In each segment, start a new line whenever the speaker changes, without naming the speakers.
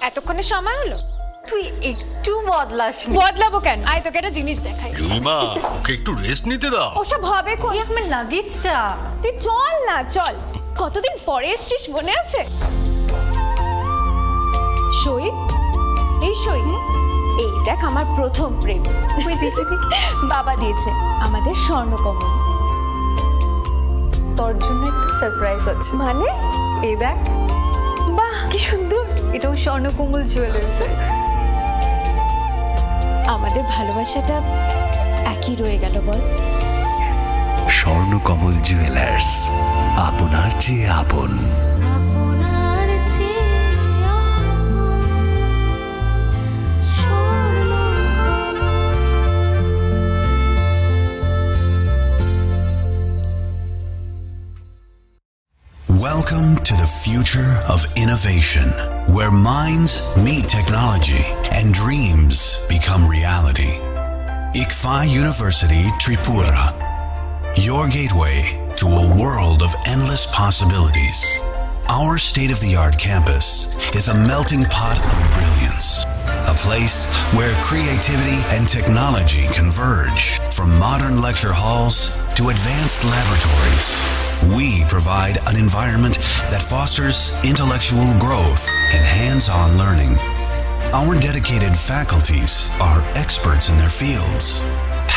এতক্ষণে সময় হলো?
তুই একটু বদলাসনি।
বদলাবো কেন? আয় তোকে একটা জিনিস দেখাই।
জুলিমা, ওকে একটু রেস্ট নিতে দাও।
ওসব হবে কই?
এই আমার লাগেজটা।
তুই চল না, চল। কতদিন পরে এসছিস, মনে আছে? সই, এই সই, এই দেখ আমার প্রথম প্রেম।
তুই দেখে দেখে
বাবা দিয়েছে, আমাদের স্বর্ণকমল।
তোর জন্য একটা সারপ্রাইজ আছে।
মানে?
এই দেখ,
বাহ কি সুন্দর।
এটাও স্বর্ণকমল জুয়েলার্সের।
আমাদের ভালোবাসাটা একই রয়ে গেল বল।
স্বর্ণকমল জুয়েলার্স, আপনার চেয়ে আপন।
Welcome to the future of innovation, where minds meet technology and dreams become reality. ICFA University Tripura, your gateway to a world of endless possibilities. Our state-of-the-art campus is a melting pot of brilliance, a place where creativity and technology converge. From modern lecture halls to advanced laboratories, we provide an environment that fosters intellectual growth and hands-on learning. Our dedicated faculties are experts in their fields,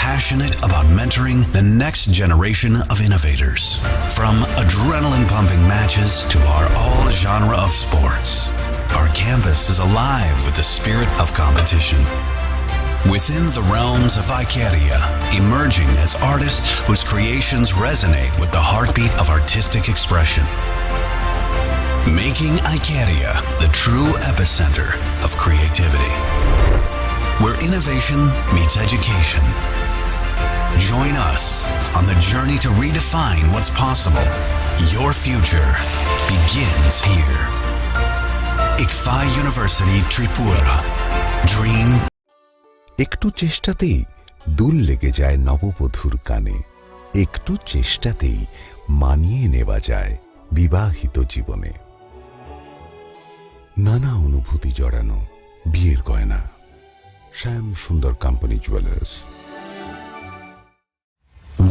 passionate about mentoring the next generation of innovators. From adrenaline-pumping matches to our all-genre of sports, our campus is alive with the spirit of competition. Within the realms of Icaria, emerging as artists whose creations resonate with the heartbeat of artistic expression. Making Icaria the true epicenter of creativity, where innovation meets education. Join us on the journey to redefine what's possible. Your future begins here. ICFA University Tripura. Dream.
একটু চেষ্টাতেই দুল লেগে যায় নববধূর কানে, একটু চেষ্টাতেই মানিয়ে নেওয়া যায় বিবাহিত জীবনে। নানা অনুভূতি জড়ানো বিয়ের গয়না। শ্যাম সুন্দর company jewellers.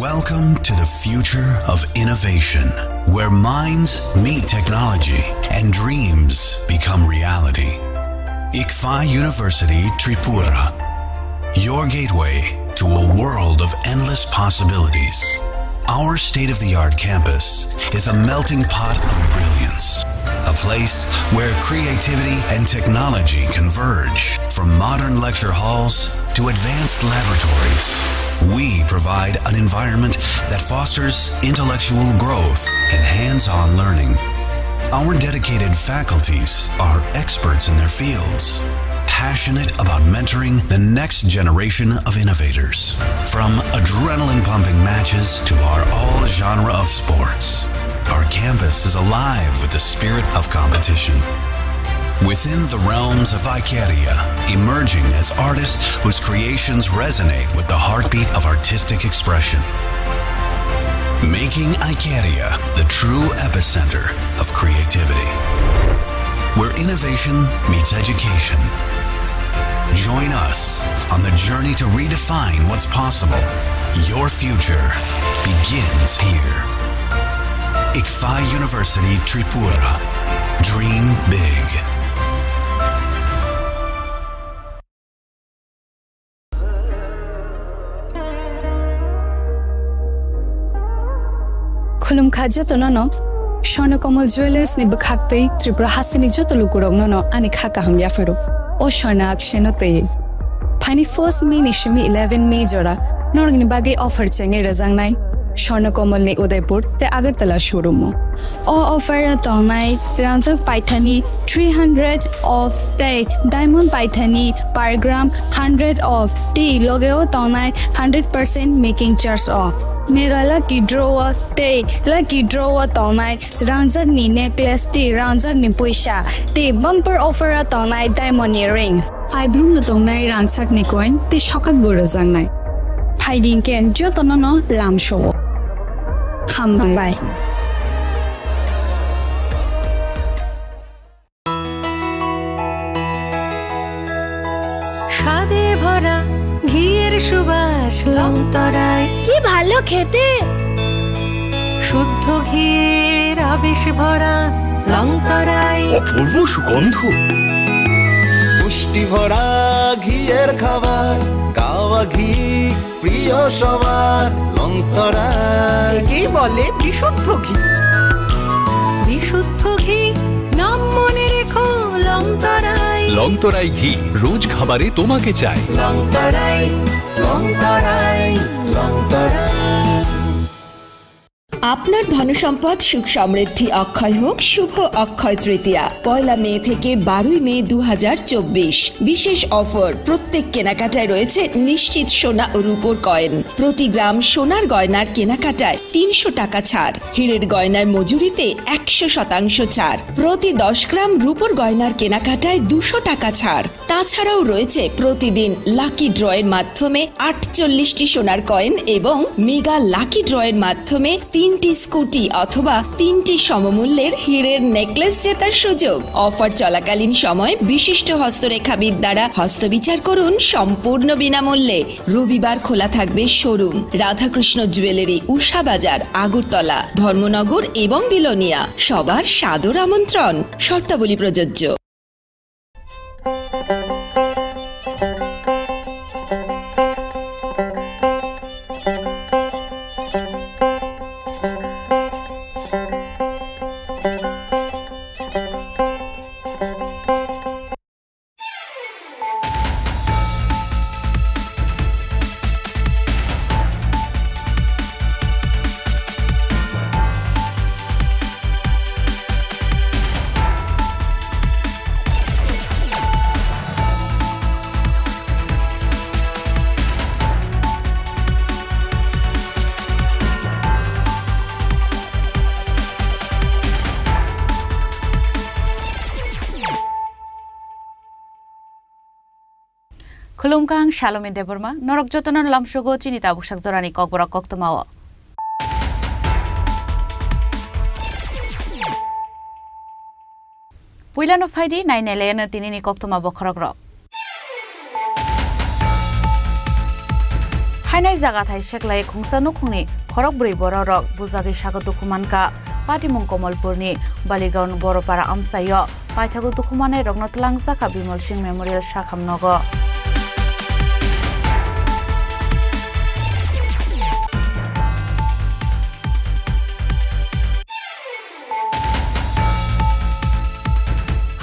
Welcome to the future of innovation, where minds meet technology and dreams become reality. ICFA University Tripura, your gateway to a world of endless possibilities. Our state-of-the-art campus is a melting pot of brilliance, a place where creativity and technology converge. From modern lecture halls to advanced laboratories, we provide an environment that fosters intellectual growth and hands-on learning. Our dedicated faculties are experts in their fields, passionate about mentoring the next generation of innovators. From adrenaline-pumping matches to our all-genre of sports, our campus is alive with the spirit of competition. Within the realms of Icaria, emerging as artists whose creations resonate with the heartbeat of artistic expression. Making Icaria the true epicenter of creativity, where innovation meets education. Join us on the journey to redefine what's possible. Your future begins here. ICFA University Tripura. Dream big.
Khulum khaja to no Swarnakomal Jewelers ni bakhaktei Tripura hasini joto lukurong no ani khaka ham yafero o Swarna aksheno te Pani 1st May ni shimi 11 May jora norgni bagi offer chenge razang nai Swarnakomal ni Udaipur te Agartala showroom o offer tonai Firanza Paithani 300 of date diamond Paithani per gram 100 of tea logeo tonai 100% making charge off Megala ki drawer te lucky drawer tonai ranza ni necklace te ranza ni puisha te bumper offer tonai diamond earring eyebrow na tonai rangsak ni coin te shokat bora jang nai hiding ken jo tonono lam show ham bye
সুবাস লংতরায়
কি ভালো খেতে
শুদ্ধ ঘির আবেশ ভরা লংতরায়
অপূর্ব সুগন্ধ পুষ্টি ভরা ঘিয়ের খাবার গাওয়া ঘি প্রিয় সবার লংতরায়
একেই বলে বিশুদ্ধ ঘি বিশুদ্ধ ঘি নাম মনে রেখো লংতরায়
লংতরাই ঘি রোজ খাবারে তোমাকে চাই।
লংতরায় লংতরায় লংতরায়।
আপনার ধনসম্পদ সুখ সমৃদ্ধি অক্ষয় হোক শুভ অক্ষয় তৃতীয়া 1 মে থেকে 12 মে 2024 বিশেষ অফার প্রত্যেক কেনাকাটায় রয়েছে নিশ্চিত সোনা ও রূপোর কয়েন প্রতি গ্রাম সোনার গয়নার কেনাকাটায় 300 টাকা ছাড় হীরের গয়নার মজুরিতে 100% ছাড় প্রতি 10 গ্রাম রূপোর গয়নার কেনাকাটায় 200 টাকা ছাড় তাছাড়াও রয়েছে প্রতিদিন লাকি ড্রয়ের মাধ্যমে 48টি সোনার কয়েন এবং মেগা লাকি ড্রয়ের মাধ্যমে 3টি স্কুটি অথবা 3টি সমমূল্যের হীরের নেকলেস জেতার সুযোগ অফার চলাকালীন সময় বিশিষ্ট হস্তরেখাবিদ দ্বারা হস্তবিচার করুন সম্পূর্ণ বিনামূল্যে রবিবার খোলা থাকবে শোরুম রাধাকৃষ্ণ জুয়েলারি উষা বাজার আগরতলা ধর্মনগর এবং বিলোনিয়া সবার সাদর আমন্ত্রণ শর্তাবলী প্রযোজ্য।
Khulumkang Shalome Deborma, Norok Jotonon Lamshogo, Chinita Bushak Zorani Kokbora Koktomawa. Puilan of Heidi, 9 Elena Tinini Koktoma Bokrogro. Hainai Zagatai Sheklai Kungsanukuni, Korokbri Borok, Buzagi Shakotukumanka, Patimung Komolpurni, Baligaun Boropara Amsayo, Paitago Tukumane, Rognotlang Zaka Bimolshing Memorial Shakam Nogo.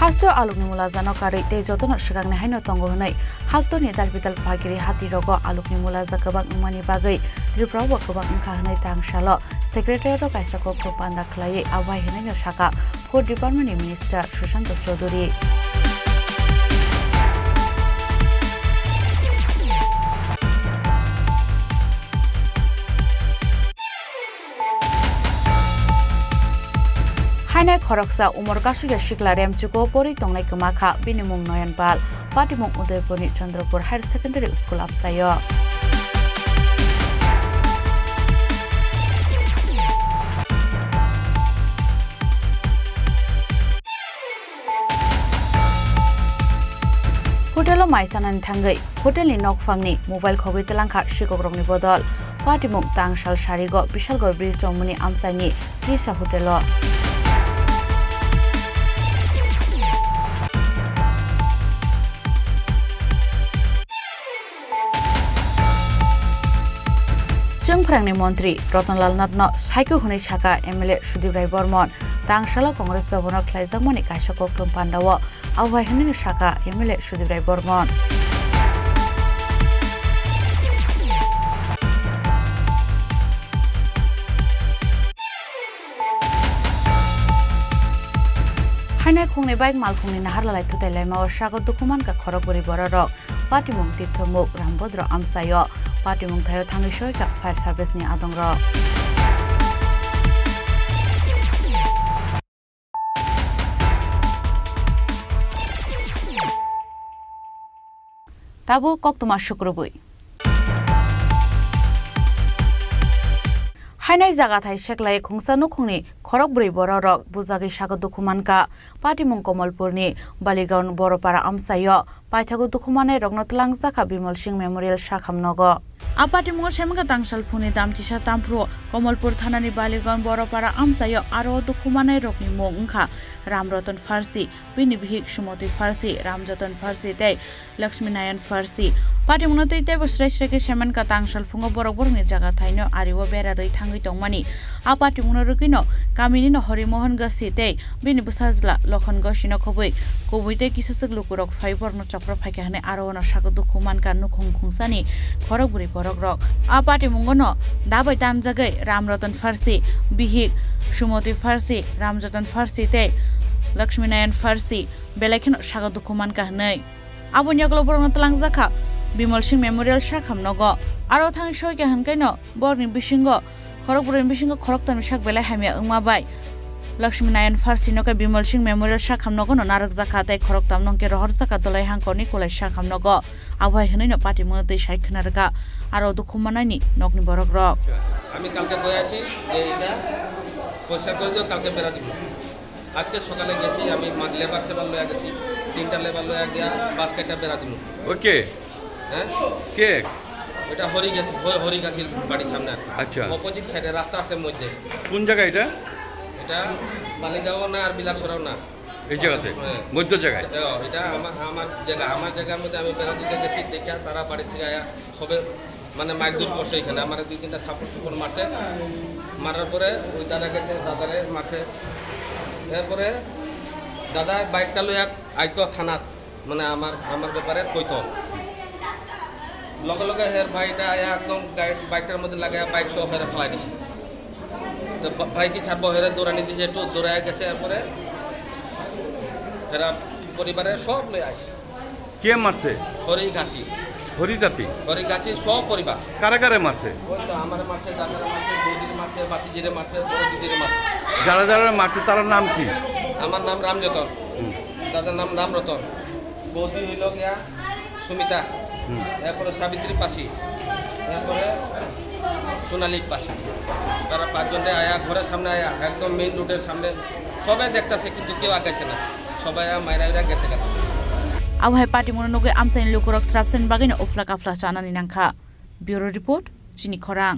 Hasto alumni mulazano kari te jotono shigang haino tongo hunai hakto ni dalbital pagiri hati rogo alumni mulaza kabang umani bagai tripura wa kabang ingka hunai tangshalo secretary ro kaisa ko panda khlai awai hinai shaka food department minister Sushant Chaudhary Hainai Khoroksa Umorkashu Shikla Remchuko Pori Tongnai Kumaka Binimung Noyanpal Patimung Udaipurni Chandrapur Higher Secondary School Apsayo Hotelo Maisanan Tangai Hotel ni Nokfangni Mobile Khogi Telangkha Shikogrongni Bodol Patimung Tangshal Sharigo Bishalgor Bridge Tomuni Amsani Trisa Hotelo Chungprangni Montri Rotanlal Natno Saiko Huni Shaka MLA Sudip Rai Bormon Tangshala Congress Bavono Klaizamoni Kaisa Koktum Pandawa Awai Huni Shaka MLA Sudip Rai Bormon Hainai Khungni Bike Malkhungni Naharlalai Tutelai Mawa Shago Dukuman Ka Khorokburi Bororok Patimung Tirthomuk Rambodro Amsayo Patimung Thayo Thangishoy Ka Fire Service ni Adongro Tabu Koktuma Shukrubui Hainai Zagatai Sheklai Kungsanukungni Khorokburi Bororok Buzagi Shago Dukumanka Patimung Komolpurni Baligaun Boropara Amsayo paithago dukhumane rokno tlangjaka Bimal Singh Memorial Shakhamnogo apati mo semga tangsal phuni damchisa tampro Komalpur thanani Baligan Borapara amsayo aro dukhumane rokni mo ungkha Ramratan Farsi Bini Bhik Shumoti Farsi Ramjatan Farsi tei Lakshmi Nayan Farsi Pati munotei tei bosresreke semen ka tangsal phungo borok borokni jaga thaino ariwo bera rei thangui tongmani apati munorukino kamini no Harimohan Gasi tei bini busajla Lokhon Gosino khobui kobui tei kisasuk lukurok faibor no chapra phaikane aro no sago dukhuman ka nukhung khungsani khorok buri borok rok apati mungono dabai tanjagai Ramratan Farsi Bihik Shumoti Farsi Ramjatan Farsi tei Lakshmi Nayan Farsi belekhin sago dukhuman ka hnei abon yaklo borong tlangjaka Bimal Singh Memorial Shakhamnogo aro thang shoy ke hankaino borni bisingo khorokburni bisingo khoroktan sak belai hamia ungmabai Lakshmi Nayan Farsi noke Bimal Singh Memorial Shakhamnogo no narak jaka tei khoroktam nongke rohor jaka dolai hangkoni kolai Shakhamnogo abhai hneino pati munotei saikhnarga aro dukhumanani nokni borok rok
আমি কালকে বই আছি যে এটা পয়সা করে দিও কালকে বেরা দিব আজকে সকালে গেছি আমি লেবার সেবার লয়ে গেছি 3টা লেবার লয়ে গিয়া বাস্কেটটা বেরা দিল
ওকে
হ্যাঁ
কে
এটা হরিগাছির বাড়ির সামনে
আচ্ছা
অপোজিট সাইডে রাস্তা আছে মধ্যে
কোন জায়গা এটা
এটা বালিগাঁও না আর বিলাসরাও না
এই জায়গাতে মধ্য জায়গায়
এটা আমার জায়গার মধ্যে আমি বেরা দিতে গেছি দেখে তারা বাড়ি থেকে আয়া সবে মানে মাইদুর করছে এখানে আমার 2-3টা থাপড় টুপড় মারছে মারার পরে ওই দাদা গেছে দাদারে মারছে এরপরে দাদা বাইকটা লইয়া আইতো থানাত মানে আমার ব্যাপারে কইতো লগে লগে হের ভাইটা আয়া একদম বাইকটার মধ্যে লাগাইয়া বাইক সহ হেরে ফেলাই দিছে তো ভাই কি ছাড়বো হেরে দৌড়ানি দিয়েছে একটু দৌড়াইয়া গেছে এরপরে হেরা পরিবারের সব লয়ে আসে
কে মারছে
হরিগাছি সব পরিবার
কারা কারা মারছে
ওই তো আমার মারছে দাদারা মারছে বৌদির মারছে বাতিজিরে মারছে বড় দিদিরে মারছে
যারা যারা মারছে তার নাম কি
আমার নাম রামযতন দাদার নাম রামরতন বৌদি হইল গিয়া সুমিতা এরপরে সাবিত্রী পাশি এরপরে সোনালী পাশি তারা 5 জনে আয়া ঘরের সামনে আয়া একদম মেইন রোডের সামনে সবাই দেখতেছে কিন্তু কেউ আগাইছে না সবাই মাইরা গেছে গেছে
awhai party mononoge amsain lukurok srapsen bagino ofla kafla chanani nangkha bureau report chini khorang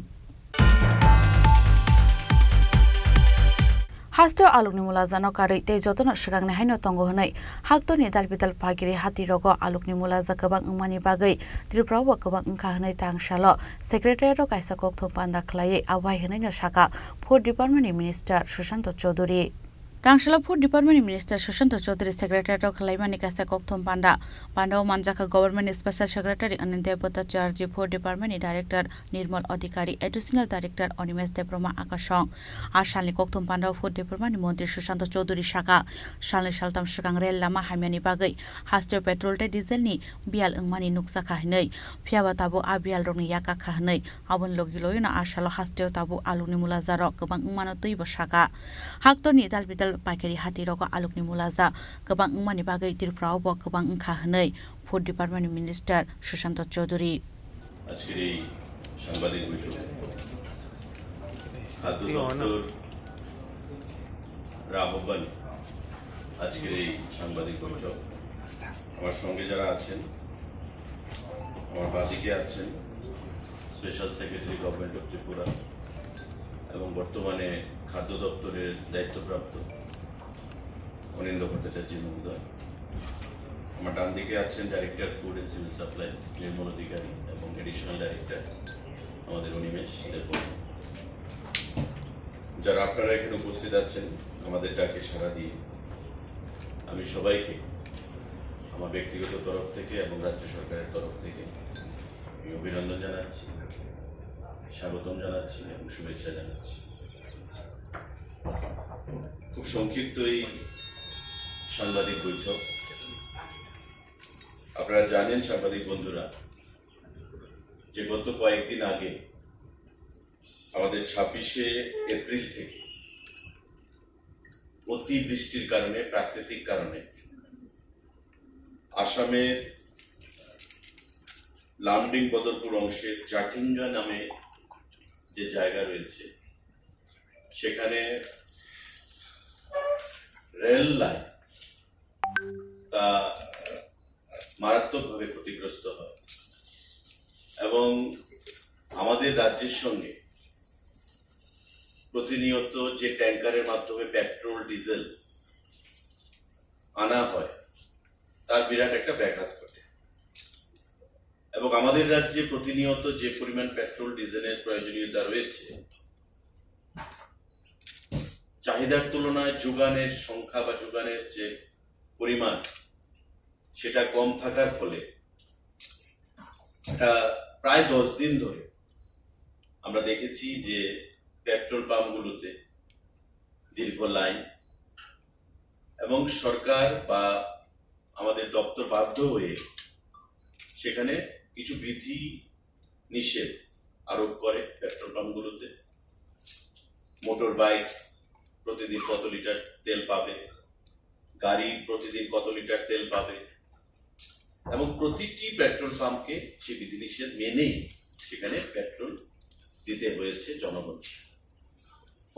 hasto alukni mulajano kari te jotono sigangne haino tongo honai haktoni dalbidal pagiri hati rogo alukni mulaja kabang umani bagai tripura wa kabang ungkha honai tangsalo secretary ro kaisa kokthom panda khlai awhai honai no saka food department minister Sushanto Chaudhary Tangshala Food Department Minister Sushanto Chaudhary Secretary Khlaimani Kasa Kokthom Panda Manjaka Government Special Secretary Anindya Bota Charge Food Department Director Nirmal Adhikari Additional Director Onimesh Debroma Akashong Ashalni Kokthom Panda Food Department Montri Sushanto Chaudhary Shaka Shalni Shaltam Shakang Rel Lama Hamyani Bagai Haster Petrol te Diesel ni Bial Ungmani Nuksa Khahnei Phiaba Tabu Abial Roni Yaka Khahnei Abon Logiloyna Ashalo Haster Tabu Aluni Mulazaro Kabang Ungmano Tuiba Shaka Haktoni Dalbidal Pakeri hati rogo alukni mulaja kabang ungmani bagai tirprao bo kabang ungkha hnei Food Department Minister Sushanto Chaudhary
আজকের এই সাংবাদিক বৈঠক খাদ্য দপ্তর আহ্বানে আজকের এই সাংবাদিক বৈঠক আমার সঙ্গে যারা আছেন আমার বাদিকে আছেন special secretary government of Tripura এবং বর্তমানে খাদ্য দপ্তরের দায়িত্বপ্রাপ্ত অনিন্দ ভট্টাচার্য মহোদয় আমার ডান দিকে আছেন director food and civil supplies Nirmal Adhikari এবং এডিশনাল ডাইরেক্টর আমাদের অনিমেষ দেববর্মা যারা আপনারা এখানে উপস্থিত আছেন আমাদের ডাকে সাড়া দিয়ে আমি সবাইকে আমার ব্যক্তিগত তরফ থেকে এবং রাজ্য সরকারের তরফ থেকে আমি অভিনন্দন জানাচ্ছি স্বাগতম জানাচ্ছি এবং শুভেচ্ছা জানাচ্ছি খুব সংক্ষিপ্ত এই সাংবাদিক বৈঠক আপনারা জানেন সাংবাদিক বন্ধুরা যে গত কয়েকদিন আগে আমাদের 26শে এপ্রিল থেকে অতিবৃষ্টির কারণে প্রাকৃতিক কারণে আসামের লামডিং বদরপুর অংশে জাটিঙ্গা নামে যে জায়গা রয়েছে সেখানে রেল লাইন তা মারাত্মকভাবে ক্ষতিগ্রস্ত হয় এবং আমাদের রাজ্যের সঙ্গে প্রতিনিয়ত যে ট্যাঙ্কারের মাধ্যমে পেট্রোল ডিজেল আনা হয় তার বিরাট একটা ব্যাঘাত ঘটে এবং আমাদের রাজ্যে প্রতিনিয়ত যে পরিমাণ পেট্রোল ডিজেলের প্রয়োজনীয়তা রয়েছে চাহিদার তুলনায় যোগানের সংখ্যা বা যোগানের যে পরিমাণ সেটা কম থাকার ফলে প্রায় 10 দিন ধরে আমরা দেখেছি যে পেট্রোল পাম্পগুলোতে দীর্ঘ লাইন এবং সরকার বা আমাদের দপ্তর বাধ্য হয়ে সেখানে কিছু বিধি নিষেধ আরোপ করে পেট্রোল পাম্পগুলোতে। মোটর বাইক প্রতিদিন কত লিটার তেল পাবে, গাড়ি প্রতিদিন কত লিটার তেল পাবে এবং প্রতিটি পেট্রোল পাম্পকে সে বিধিনিষেধ মেনেই সেখানে পেট্রোল দিতে হয়েছে জনগণ।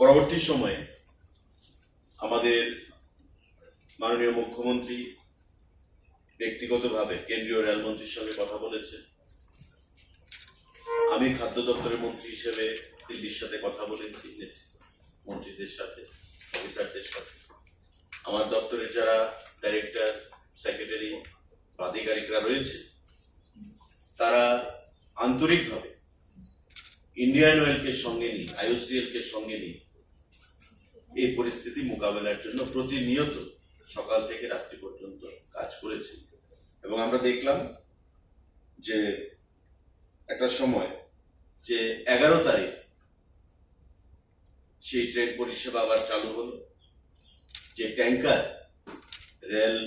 পরবর্তী সময়ে আমাদের মাননীয় মুখ্যমন্ত্রী ব্যক্তিগতভাবে কেন্দ্রীয় রেলমন্ত্রীর সঙ্গে কথা বলেছে। আমি খাদ্য দপ্তরের মন্ত্রী হিসেবে দিল্লির সাথে কথা বলেছি, মন্ত্রীদের সাথে, অফিসারদের সাথে। আমার দপ্তরের যারা ডাইরেক্টর, সেক্রেটারি বা আধিকারিকরা রয়েছে তারা আন্তরিকভাবে ইন্ডিয়ান অয়েলকে সঙ্গে নিয়ে, IOCL কে সঙ্গে নিয়ে এই পরিস্থিতি মোকাবেলার জন্য প্রতিনিয়ত সকাল থেকে রাত্রি পর্যন্ত কাজ করেছে এবং আমরা দেখলাম যে একটা সময় যে 11 তারিখ সেই ট্রেন পরিষেবা আবার চালু হলো। যে ট্যাঙ্কার রেল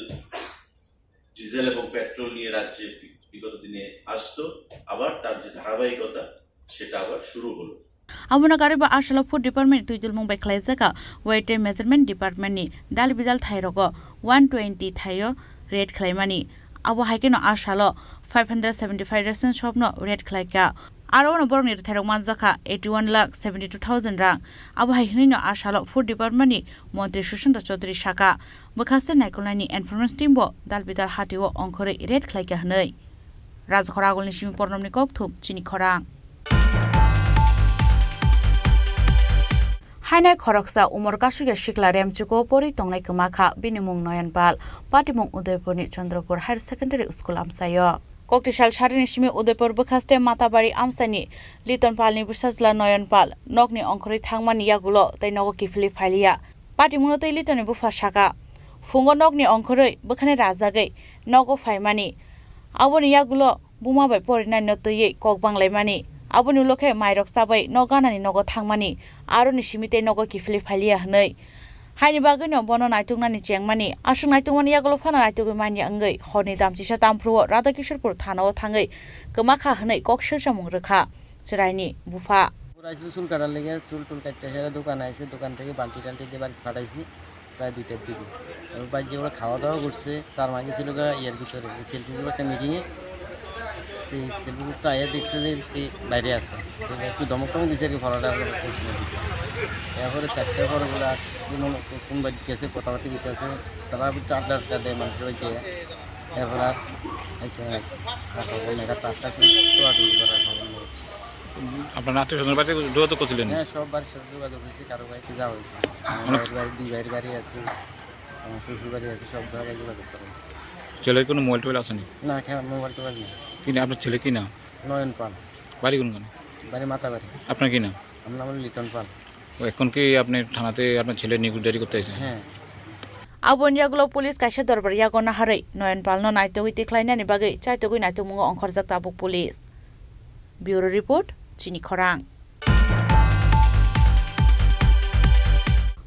ডিজেল এবং পেট্রোল নিয়ে রাজ্যে বিগত দিনে আসতো, আবার তার যে ধারাবাহিকতা সেটা আবার শুরু হলো।
Abuna Gariba Ashala Food Department to Mumbai Klaisaka, Weight and Measurement Department ni Dal Bidal Thyrogo 120 Thyro Red Claimani. Abu Hakino Ashalo 575 resident shop no Red Claika. Arono Bornir Thyromanzaka 81,72,000 rang. Abu Hakino Ashalo Food Department ni Monte Shushanta Chodri Shaka. Bakaste Nikolani and Florence Timbo Dal Bidal Hatio Onkore Red Claika Hanoi. Razkoragol Nishim Pornomnikok to Chinikorang. Hainai Koroksa Umar Kashuga Shikla Remchuko Pori Tonglai Kamaka Binimung Noyanpal Patimung Udaipurni Chandrapur Higher Secondary School Amsayo Koktishal Sharinishimi Udaipur Bukaste Matabari Amsani Liton Palni Busazla Noyanpal Nogni Onkori Thangmani Yagulo Tainogo Kifli Falia Patimuno Litoni Bufa Shaka Fungo Nogni Onkori Bukane Razagay Nogo Faimani Aboni Yagulo Buma by Porina Notoye Kokbanglay Mani Abunu loke Mairok Sabai Noganani Nogo Thangmani Aroni Shimite Nogo Kifli Falia Nei Haini Bagano Bono Naitungani Chengmani Ashung Naitungani Yagolo Fana Naitugumani Angai Honi Dam Tishatam Pro Radakishpur Tano Tangai Gamaka Hanai Kokshamuraka Siraini Bufa
চুল কাটার লেগে চুল টুল কাটতে সেটা দোকান আছে, দোকান থেকে বালতি টালতি দিয়ে বাড়ি ফাটাইছি প্রায় 2টার দিকে। এবং বাড়ি যেগুলো খাওয়া দাওয়া করছে তার মাঝে ছিল ইয়ার ভিতরে সেলফিগুলো একটা মিটিংয়ে সেলফিগুলো আয়া দেখছে যে বাইরে আছে, একটু ধমকটমক দিচ্ছে আর কি ফলাটা করছিল। এরপরে 4টার পরগুলো কোন বাড়ি গেছে কথাবার্তা দিতে আছে, তারা একটু আড্ডা আড্ডা দেয় মানুষের বাড়িতে। এরপর আর মেয়েরা 5টা টোয়াটুলি করা
আপনার আত্মীয় স্বজনের বাড়িতে যোগাযোগ করছিলেন?
হ্যাঁ, সব বাড়ির সাথে যোগাযোগ হয়েছে, কারো বাড়িতে যাওয়া হয়েছে। আমার বাড়ি 2 ভাইয়ের বাড়ি আছে, আমার শ্বশুর বাড়ি আছে, সব জায়গায় যোগাযোগ করা হয়েছে।
ছেলের কোনো মোবাইল টোবাইল আসেনি?
না, মোবাইল টোবাইল নেই।
কিন্তু আপনার ছেলে কি নাম?
নয়ন পাল।
বাড়ি কোনখানে?
বাড়ি মাতাবাড়ি।
আপনার কি নাম?
আমার নাম লিটন পাল।
এখন কি আপনি থানাতে আপনার ছেলে নিকুজারি করতে আছেন?
হ্যাঁ।
Abonyagulo police kaisa dorbar yagona harai Noyan Palno Naitogui Tiklainani Bagai Chaitogui Naitomungo Onkorzak Tabuk Police. Bureau Report Chini Korang.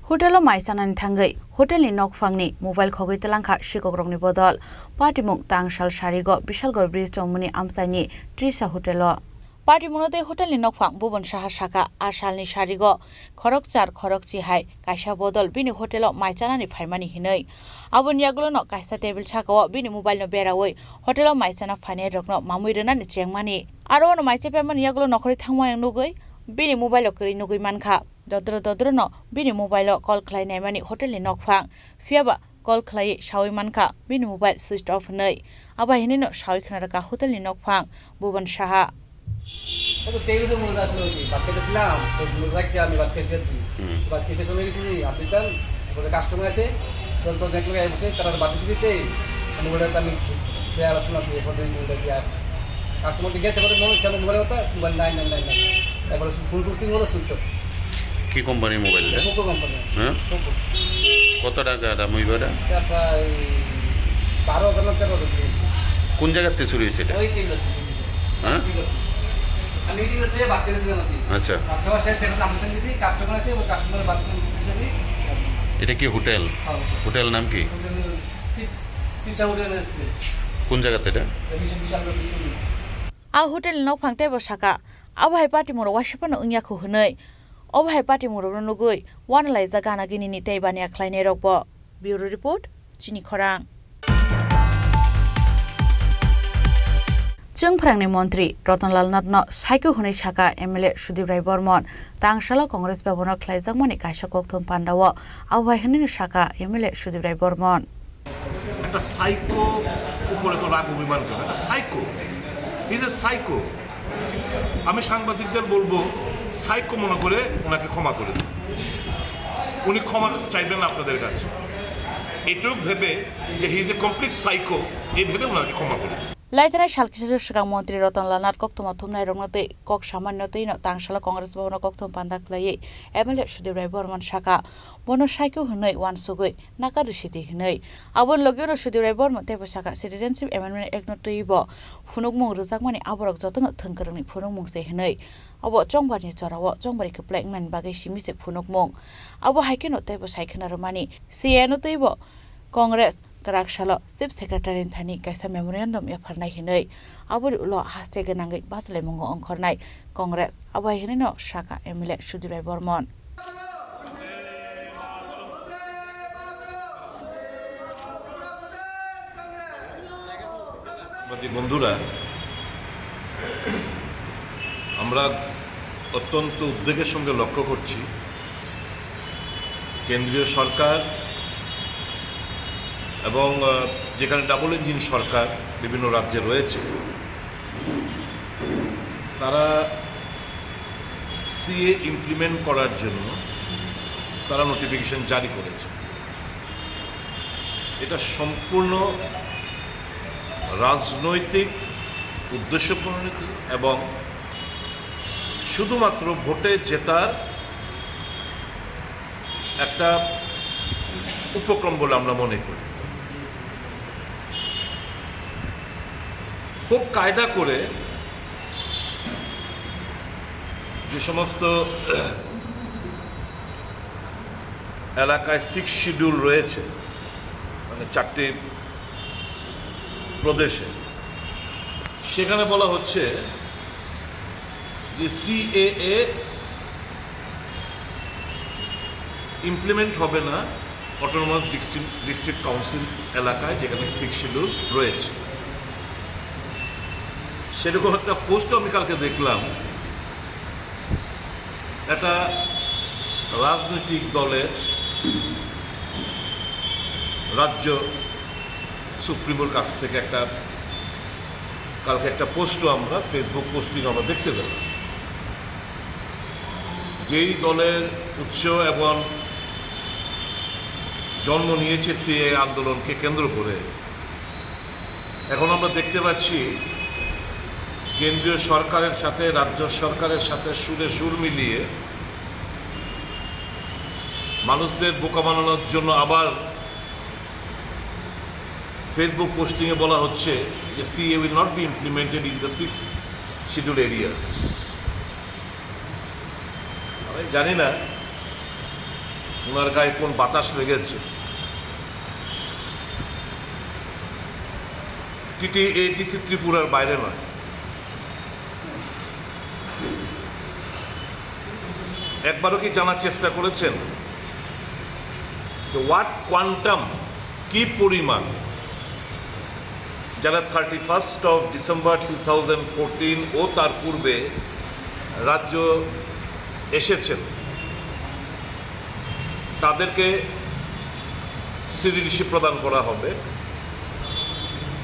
Hotelo Maisanan Tangai, Hotel in Nokfangni, Mobile Kogui Telanka, Shikogrogni Bodol, Patimuk Tangshal Sharigo, Bishalgor Bridge Muni Amsani, Trisa Hotelo. Party Munote Hotel in Nokfang, Bubon Shahashaka, Ashalni Sharigo, Korokchar, Korokchi Hai, Kaisha Bodol, Bini Hotelo, Maisanani Faimani Hinoi. Abon Yagulo no Kaisa Table Chako, Bini Mobile no Beraway, Hotelo Maisana Fane Rokno, Mamuidan and Chengmani. Arono Maisepaman Yagulo no Koritangwa and Nugui, Bini Mobile Kuri Nugui Manka, Dodro, Bini Mobile call Klainemani, Hotel in Nokfang, Fiaba, कल खलाय सावै मानखा बिनि mobile switch off नै आबा हिनिनो सावै खनारका होटेलनि नकफां भुवन साहा
তো টেবিলে মনে আসলো কি বাদ খেতেছিলাম তো রাখতে আমি বাদ খেয়েছি বাদ খেতে সময় গেছি আপনি তো বলে কাস্টমার আছে তো তো দেখলো এসে তারা বাদ দিতে আমি বলে আমি শেয়ার আসলাম দিয়ে ফটো দিয়ে দিয়া কাস্টমার গেছে বলে মনে হচ্ছে মোবাইল হতো মোবাইল নাই তারপরে ফোন করতে হলো সুইচ অফ
কি কোম্পানির মোবাইলটা?
Poco company.
হ্যাঁ,
পোকো।
কত টাকা দাম হইবাটা?
প্রায় 12,000 টাকা
কোন জায়গাতে চুরি হয়েছে এটা?
ওই কিলো
হ্যাঁ,
আমি কিলো থেকে বাদ খেতেছিলাম আমি।
আচ্ছা,
কাস্টমার সাথে দেখা আমসন গেছি কাস্টমার আছে ওই কাস্টমারের বাদ খেতেছি।
এটা কি হোটেল? হোটেল নাম কি? কোন জায়গাতে এটা?
आ होटेल नकफां टेबो साका अबहाय पार्टी मरो वासिपनो उंयाखौ होनै अबहाय पार्टी मरो नुगै वानलाइजा गाना गिनिनि तेबानि आख्लायनाय रगबो ब्युरो रिपोर्ट चिनि खरां जोंफ्रांनि मन्त्री रतनलाल नाथनो साइको हुनै साका एमएलए सुदीप राय बर्मन तांसाला कांग्रेस भवन ख्लाइजाकमनि कायसा कक्थम पान्डाव अबहाय हनिनि साका एमएलए सुदीप राय बर्मन
একটা সাইকো উপরে তো রাগ অভিমান করে একটা সাইকো ইজ এ সাইকো আমি সাংবাদিকদের বলবো সাইকো মনে করে ওনাকে ক্ষমা করে দিন উনি ক্ষমা চাইবেন আপনাদের কাছে এটুকু ভেবে যে he is a complete psycho এই ভেবে ওনাকে ক্ষমা করে দিন
लाइथानाय सालकिसा सिगां मन्त्री रतनलाल नाथ कक्थमा थुमनाय रंगनाथै कक सामान्यतैनो तांसाला कांग्रेस भवन कक्थम पान्दाख्लायै एमएलए सुदीप राय बर्मन साका बनो साइको हुनै वानसुगै नाकादु सिति हुनै आबन लगेनो सुदीप राय बर्मन तेबो साका सिटिजेनशिप एमेन्डमेन्ट एक्ट नतैबो फुनुगमुं रोजाकमानि आबरक जतन थंगरनि फुनुगमुंसे हुनै अब चंबारनि चराव चंबारि कप्लाइकमान बागै सिमिसे फुनुगमुं अब हाइकेनो तेबो साइखनारमानि सिएनो तैबो Congress Karakshalo Chief Secretary Thani Kaisa Memorandum Yafarnai Hinai Aburi Ulo Haste Ganangai Basley Mungo Onkornai Congress Abai Hinino Shaka MLA Sudir Ray Bormon
বন্ধুরা আমরা অত্যন্ত উদ্বেগের সঙ্গে লক্ষ্য করছি কেন্দ্রীয় সরকার এবং যেখানে ডাবল ইঞ্জিন সরকার বিভিন্ন রাজ্যে রয়েছে তারা সিএ ইমপ্লিমেন্ট করার জন্য তারা নোটিফিকেশন জারি করেছে এটা সম্পূর্ণ রাজনৈতিক উদ্দেশ্য প্রণোদিত এবং শুধুমাত্র ভোটে জেতার একটা উপক্রম বলে আমরা মনে করি খুব কায়দা করে যে সমস্ত এলাকায় 6 শিডিউল রয়েছে মানে 4টি প্রদেশে সেখানে বলা হচ্ছে যে সিএএ ইমপ্লিমেন্ট হবে না অটোনোমাস ডিস্ট্রিক্ট কাউন্সিল এলাকায় যেখানে 6 শিডিউল রয়েছে সেরকম একটা পোস্ট আমি কালকে দেখলাম একটা রাজনৈতিক দলের রাজ্য সুপ্রিমোর কাছ থেকে কালকে একটা পোস্টও আমরা ফেসবুক পোস্টিং আমরা দেখতে পেলাম যেই দলের উৎস এবং জন্ম নিয়েছে সিএ আন্দোলনকে কেন্দ্র করে এখন আমরা দেখতে পাচ্ছি কেন্দ্রীয় সরকারের সাথে রাজ্য সরকারের সাথে সুরে সুর মিলিয়ে মানুষদের বোকা বানানোর জন্য আবার ফেসবুক পোস্টিংয়ে বলা হচ্ছে যে CA will not be implemented in the 6 schedule areas আমি জানি না ওনার গায়ে কোন বাতাস লেগেছে টিটিএডিসি ত্রিপুরার বাইরে নয় একবারও কি জানার চেষ্টা করেছেন হোয়াট কোয়ান্টাম কি পরিমাণ যারা 31st of December 2014 ও তার পূর্বে রাজ্য এসেছেন তাদেরকে সিটিজেনশিপ প্রদান করা হবে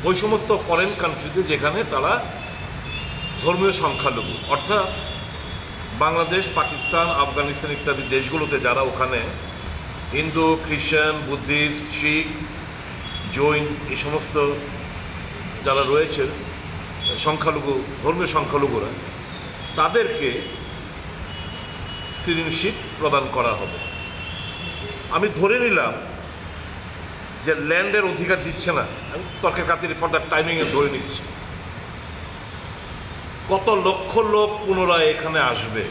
ওই সমস্ত ফরেন কান্ট্রিতে যেখানে তারা ধর্মীয় সংখ্যালঘু, অর্থাৎ বাংলাদেশ, পাকিস্তান, আফগানিস্তান ইত্যাদি দেশগুলোতে যারা ওখানে হিন্দু, খ্রিস্টান, বুদ্ধিস্ট, শিখ, জৈন এই সমস্ত যারা রয়েছে সংখ্যালঘু, ধর্মীয় সংখ্যালঘুরা, তাদেরকে সিটিজেনশিপ প্রদান করা হবে। আমি ধরে নিলাম যে ল্যান্ডের অধিকার দিচ্ছে না, আমি তর্কের খাতিরে ফর দ্য টাইমিংয়ে ধরে নিচ্ছি। কত লক্ষ লোক পুনরায় এখানে আসবে,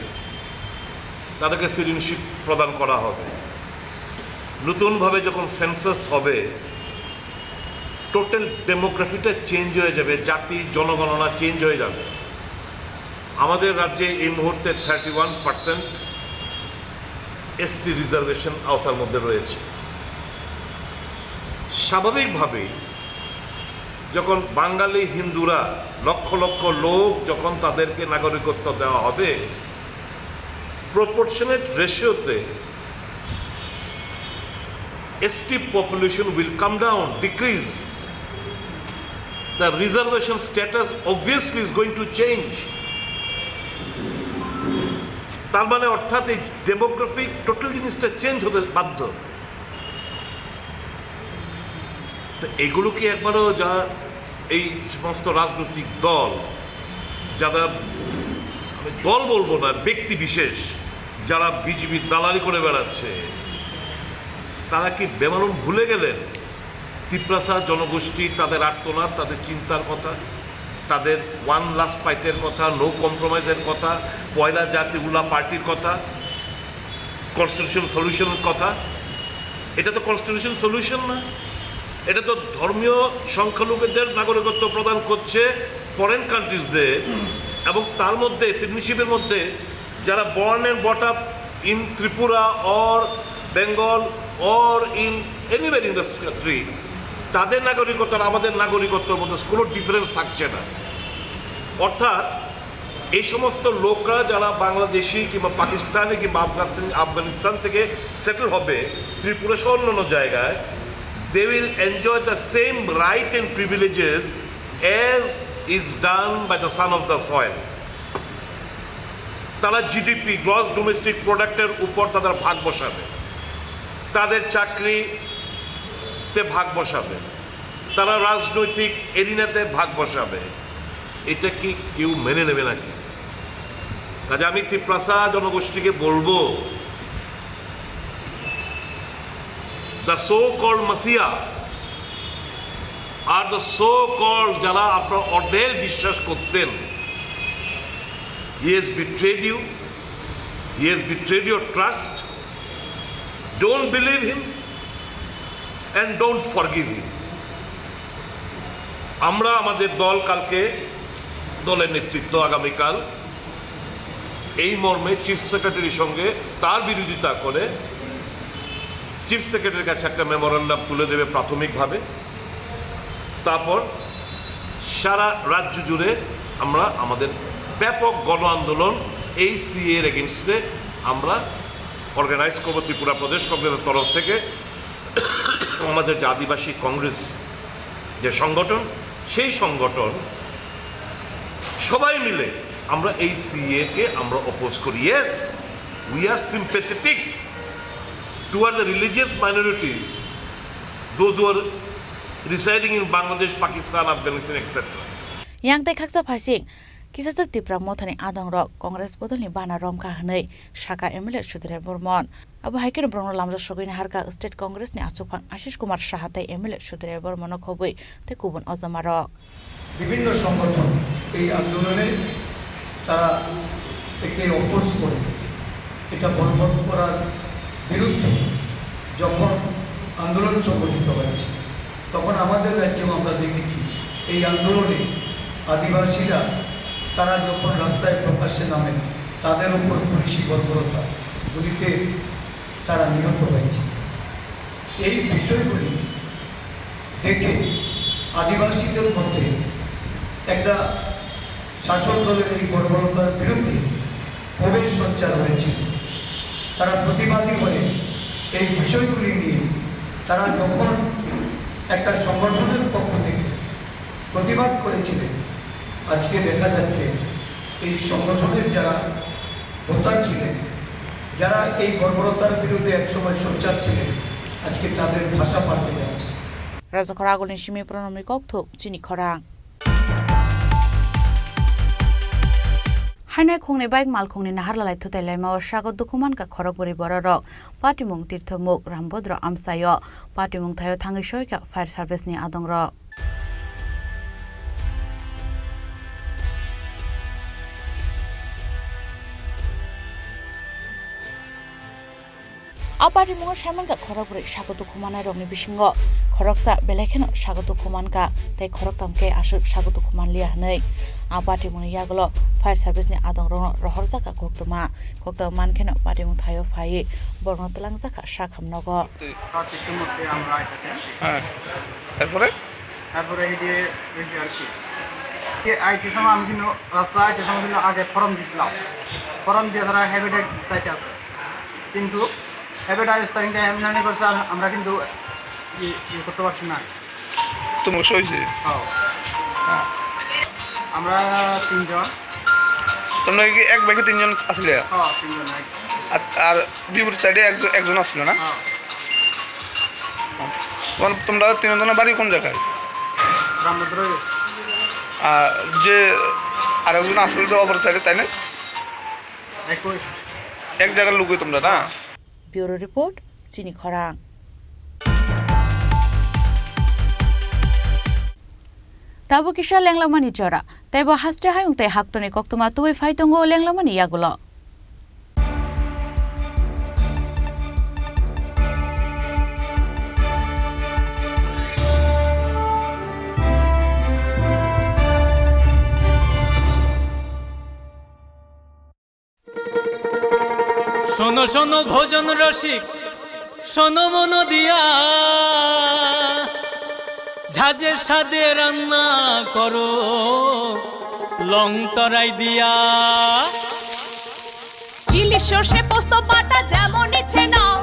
তাদেরকে সিটিজেনশিপ প্রদান করা হবে। নতুনভাবে যখন সেন্সাস হবে, টোটাল ডেমোগ্রাফিটা চেঞ্জ হয়ে যাবে, জাতি জনগণনা চেঞ্জ হয়ে যাবে। আমাদের রাজ্যে এই মুহূর্তে 31% এসটি রিজার্ভেশন আওতার মধ্যে রয়েছে। স্বাভাবিকভাবেই যখন বাঙালি হিন্দুরা লক্ষ লক্ষ লোক যখন তাদেরকে নাগরিকত্ব দেওয়া হবে, proportionate রেশিওতে ST population will come down, decrease. The reservation status obviously is going to change. তার মানে অর্থাৎ এই ডেমোগ্রাফিক টোটাল জিনিসটা চেঞ্জ হতে বাধ্য। তো এগুলো কি একবারও যা এই সমস্ত রাজনৈতিক দল, যারা আমি দল বলবো না, ব্যক্তি বিশেষ যারা বিজেপির দালালি করে বেড়াচ্ছে, তারা কি বেমালুম ভুলে গেলেন তিপ্রাসা জনগোষ্ঠী, তাদের আর্তনাদ, তাদের চিন্তার কথা, তাদের ওয়ান লাস্ট ফাইটের কথা, নো কম্প্রোমাইজের কথা, পয়লা জাতিগুলা পার্টির কথা, কনস্টিটিউশন সলিউশনের কথা? এটা তো কনস্টিটিউশন সলিউশন না, এটা তো ধর্মীয় সংখ্যালঘুদের নাগরিকত্ব প্রদান করছে ফরেন কান্ট্রিজদের, এবং তার মধ্যে সিটিজেনশিপের মধ্যে যারা born and brought up in Tripura or Bengal or in anywhere in the country, তাদের নাগরিকত্ব আর আমাদের নাগরিকত্বের মধ্যে কোনো ডিফারেন্স থাকছে না। অর্থাৎ এই সমস্ত লোকরা যারা বাংলাদেশি কিংবা পাকিস্তানি কিংবা আফগানিস্তান থেকে সেটেল হবে ত্রিপুরা সহ অন্যান্য জায়গায়, they will enjoy the same right and privileges as is done by the son of the soil. তারা জিডিপি, গ্রস ডোমেস্টিক প্রোডাক্টের উপর তাদের ভাগ বসাবে, তাদের চাকরিতে ভাগ বসাবে, তারা রাজনৈতিক এরিনাতে ভাগ বসাবে। এটা কি কেউ মেনে নেবে নাকি? কাজে আমি তিপ্রাসা জনগোষ্ঠীকে বলবো, the so-called Messiah R the so-called যারা আপনার অঢেল বিশ্বাস করতেন, he has betrayed you, he has betrayed your trust. Don't believe him and don't forgive him. আমরা আমাদের দল কালকে, দলের নেতৃত্ব আগামীকাল এই মর্মে চিফ সেক্রেটারির সঙ্গে তার বিরোধিতা করে চিফ সেক্রেটারির কাছে একটা মেমোরান্ডাম তুলে দেবে প্রাথমিকভাবে। তারপর সারা রাজ্য জুড়ে আমরা আমাদের ব্যাপক গণ আন্দোলন এই সিএ এর এগেনস্টে আমরা অর্গানাইজ করব ত্রিপুরা প্রদেশ কংগ্রেসের তরফ থেকে। আমাদের যে আদিবাসী কংগ্রেস যে সংগঠন, সেই সংগঠন সবাই মিলে আমরা এই সিএ কে আমরা অপোজ করি। Yes, we are sympathetic toward the religious minorities, those who are residing in Bangladesh, Pakistan, Afghanistan, etc.
Yang tai khaksa phasing kisajak tipra mothani adang rok Congress bodolni bana romka hanei Shaka MLA Sudhir Burman abo haikin brongno lamja sogoini harka State Congress ni achukphang Ashish Kumar Sahatai MLA Sudhir Burman khoboi te kubun ozamarok
বিভিন্ন সংগঠন এই আন্দোলনে তারা একে oppose করে, এটা বলবৎ করার বিরুদ্ধে যখন আন্দোলন সংগঠিত হয়েছে, তখন আমাদের রাজ্যেও আমরা দেখেছি এই আন্দোলনে আদিবাসীরা তারা যখন রাস্তায় প্রকাশ্যে নামেন, তাদের উপর পুলিশি বর্বরতা গুলিতে তারা নিহত হয়েছে। এই বিষয়গুলি দেখে আদিবাসীদের মধ্যে একটা শাসক দলের এই বর্বরতার বিরুদ্ধে ক্ষোভের সঞ্চার হয়েছিল। তারা প্রতিবাদী হয়ে এই বিষয়গুলি নিয়ে তারা যখন একটা সংগঠনের পক্ষ থেকে প্রতিবাদ করেছিলেন, আজকে দেখা যাচ্ছে এই সংগঠনের যারা হোতা ছিলেন, যারা এই বর্বরতার বিরুদ্ধে একসময় সোচ্চার ছিলেন, আজকে তাদের ভাষা পাল্টে যাচ্ছে।
রাজাখরা আগলনি সিমি প্রণমী কক্থুপ চিনি খরা হাইনাই খুংনি বাইক মাল খুংনি নাহারলালাই থুতাইলাইমা স্বাগত দুখুমান কা খরগবরি বড়রক পাটিমুং তীর্থমুখ রামভদ্র আমসায় পাটিমুং থায় থাঙ্গি সয়কা ফায়ার সার্ভিসনি আদংর আপারি মুঙ্গ সাইমানকা খরগবরি স্বাগত খুমানাই রংনি বিসিঙ্গ খরকসা বেলাইখেন স্বাগত খুমানকা তাই খরক তামকে আসু স্বাগত খুমান লিয়া হनै আপাটি মুনি ইয়াগলো ফায়ার সার্ভিসনি আদং রং রহরজাকা কোকতমা মানখেন পাটি মুং থায় ফাই বর্ণ তলাংজাকা সাখামনগ
তীর্থমূর্তি আমরা আইতেছেন।
হ্যাঁ, তারপরে
এই যে আর কি আইতে সময় আমি কিন্তু রাস্তা আইতে সময় কিন্তু আগে ফর্ম দিয়েছিলাম, ফর্ম দিয়ে তারা হ্যাবিটেট চাইতে আছে, কিন্তু হ্যাবিটেট স্টারিংটা এমনি করছে আমরা কিন্তু ইয়ে করতে পারছি না।
তোমার হয়েছে
আমরা তিনজন।
তোমরা কি এক বাইকে তিনজন আসলে?
তিনজন।
আর বিপরীত সাইডে একজন আসছিল না? তোমরা তিনজনের বাড়ি কোন জায়গায়?
রামভদ্র।
যে আরেকজন আসলে তো অপর সাইডে, তাই না? এক জায়গার লোকই তোমরা না?
ব্যুরো রিপোর্ট চিনি খরা তাবো কিসা লেংলামানি জরা তাইবো হাসতে হায়ুং তাই হাক্তনি কক্তমা তুই ফাইতঙ্গ লেংলামানি ইয়াগুলো
শোনো শোনো ভোজন রসিক, শোনো মন দিয়া, ঝাঁঝের স্বাদে রান্না করো লং তরাই দিয়া।
ইলিশ সর্ষে পোস্ত বাটা যেমন ইচ্ছে নাও,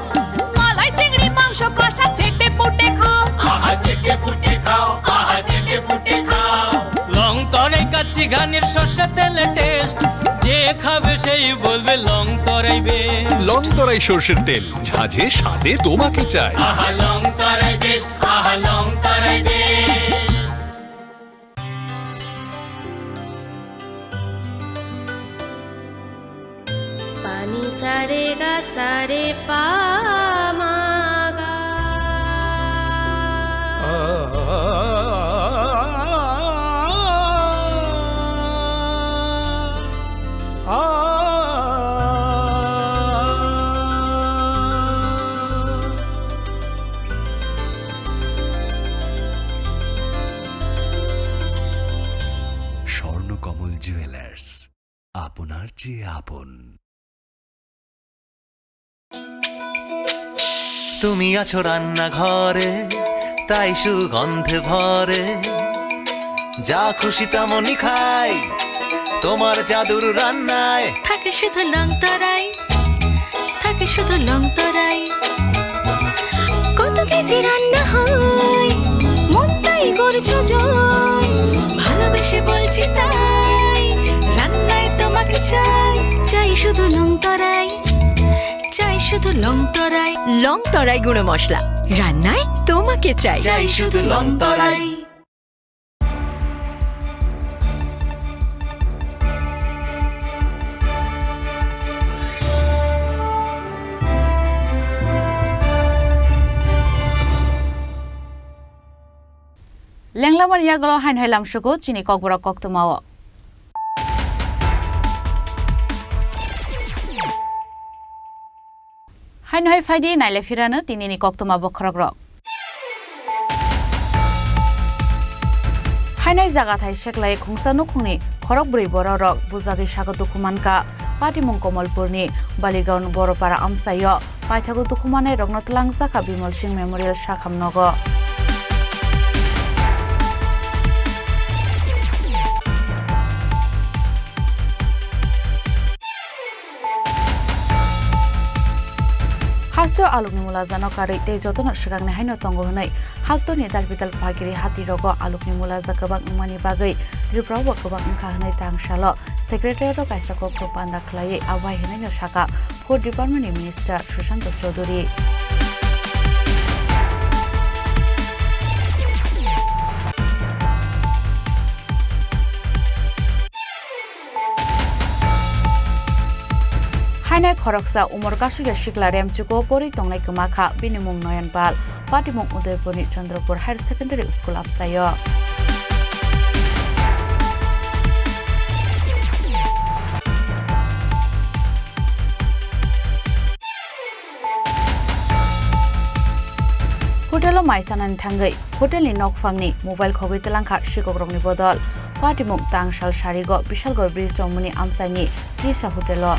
মালাই চিংড়ি মাংস কষা চেটে পুটে খাও,
আহা চেটে পুটে খাও, আহা চেটে পুটে খাও। লং তরাই কাচ্চি ঘানির সর্ষে তেলে টেস্ট, যে খাবে সেই বলবে লং তরাই বেশ।
লং তরাই সর্ষের তেল, ঝাঁঝে স্বাদে তোমাকে চাই।
আহা লং তরাই বেশ, আহা লং তরাই বেশ।
পানি সারে গা সারে পা মা গা।
স্বর্ণকমল জুয়েলার্স, আপনার চেয়ে আপন।
তুমি আছো রান্নাঘরে, তাই সুগন্ধে ভরে, যা খুশি তেমনই খাই তোমার জাদুর রান্নায়।
থাকে শুধু লং তরাই, থাকে শুধু লং তরাই, কত কেজি রান্না হয় মন তাই করছো জয়, ভালোবেসে বলছি তাই রান্নায় তোমাকে চাই, চাই শুধু লং তরাই, চাই শুধু লং তরাই। লং তরাই গুঁড়ো মশলা, রান্নায় তোমাকে চাই, চাই শুধু লং তরাই।
লেংলামানি ইয়াগুলো হাইন হাইলাম সুগো চিনি ককবরা কক্তমাও হাইন হাই ফাইদি নাইলে ফিরানো তিনিনি কক্তমা বখরগ্রক হাইনাই জায়গা থাই সেকলাই খুংসা নুখুংনি খরক ব্रै বড়রক বুজাগি স্বাগত দুখুমানকা পাটিমুং কমলপুরনি বালিগাঁও বড়পাড়া আমসায় পাইথাগো দুখুমানে রগ্নতলাং জাকা বিমল সিং মেমোরিয়াল শাখামনগ হাস্ত Hasto alukni mulazano kari te jotono sigangne haino tongo honai haktoni dalbital pagiri hati rogo alukni mulaza kabang umani bagai Tripura bo kabang ungkha honai tangshalo secretary ro kaisa ko propanda khlai awai hinai no shaka food department minister Sushant Chaudhary Hainai khoroksa umor kasuya shikla remchuko pori tongnai kumakha binimung Noyanpal Patimung Udaipurni Chandrapur Higher Secondary School apsayo Hotelo maisanan thangai hotelni nokfangni mobile khogoi telangkha sikogrokni bodol Patimung Tangshal Sharigo Bishalgor Bridge Chomuni amsaini Trisa Hotelo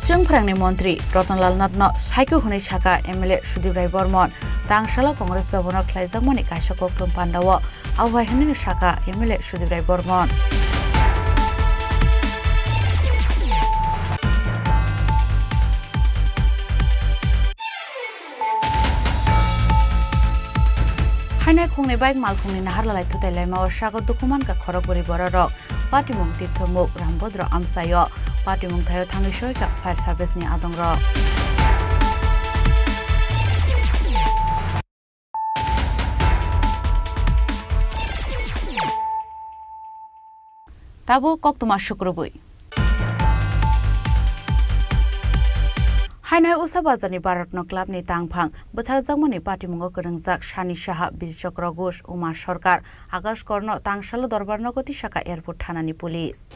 Chungprangni Montri Ratanlal Natno Saiko Hunai Shaka MLA Sudip Rai Bormon Tangshala Congress Bhabono Khlaijagmani Kaisa Kokthum Pandawo Awai Hunai Shaka MLA Sudip Rai Bormon Hainai khongni bike malkhongni naharlalai thutai laimao sago dukuman ka khorokbori bororok Patimung Tirthomuk Rambodro amsayo Patimung thayo thangi soika fire service ni adongro Tabu koktuma shukrubui Hainai Usabazani Baratno Club ni Tangphang Bothar Jagmani Patimungo Korongjak Shani Saha Birchakra Ghosh Uma Sarkar Akash Korno Tangshalo Dorbarnogoti Shaka Airport Thanani Police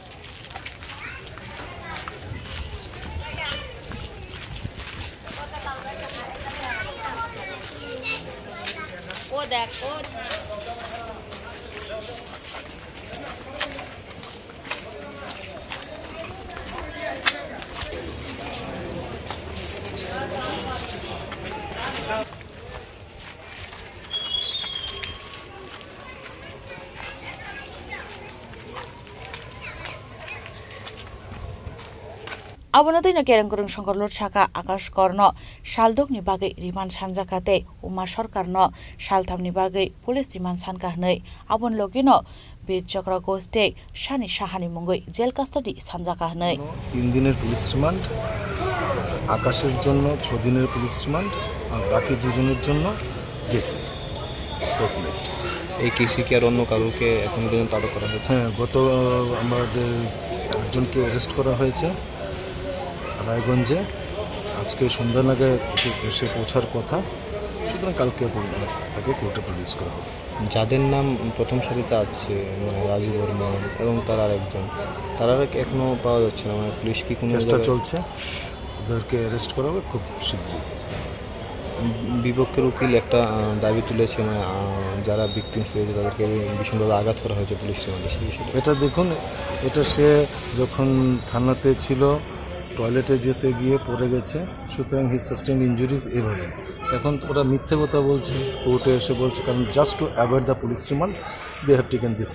Abonodoi na kerangkurung songkorlor Shaka Akash Korno Shaldokni bagai riman sanjakate Uma Sarkarno Shalthamni bagai police riman sankahnai abon logino Birchakra Ghoste Shani Sahani Mungoi jail custody sanjakahnai
3 দিনের police remand আকাশের জন্য 6 দিনের police remand আর বাকি দুজনের জন্য JC কোর্টমেট
এই কেসে কি আর অন্য কাউকে এখন পর্যন্ত আটক করা হয়েছে
হ্যাঁ গত আমাদের একজনকে অ্যারেস্ট করা হয়েছে রায়গঞ্জে আজকে সন্ধ্যা নাগাদ দেশে পৌঁছার কথা সুতরাং কালকে তাকে কোর্টে প্রডিউস করা হবে
যাদের নাম প্রথম সারিতে আছে রাজু বর্মন এবং তার আরেকজন তারা এখনো পাওয়া যাচ্ছে না মানে পুলিশ কি কোনো
চেষ্টা চলছে ওদেরকে অ্যারেস্ট করা হবে খুব শীঘ্রই
বিপক্ষের উকিল একটা দাবি তুলেছে মানে যারা ভিকটিমস হয়েছে তাদেরকে ভীষণভাবে আঘাত করা হয়েছে পুলিশ
এটা দেখুন এটা সে যখন থানাতে ছিল টয়লেটে যেতে গিয়ে পড়ে গেছে সুতরাং হি সাস্টেইন ইনজুরিজ এভাবে এখন ওরা মিথ্যে কথা বলছে কোর্টে এসে বলছে কারণ just to avoid the police remand they have taken this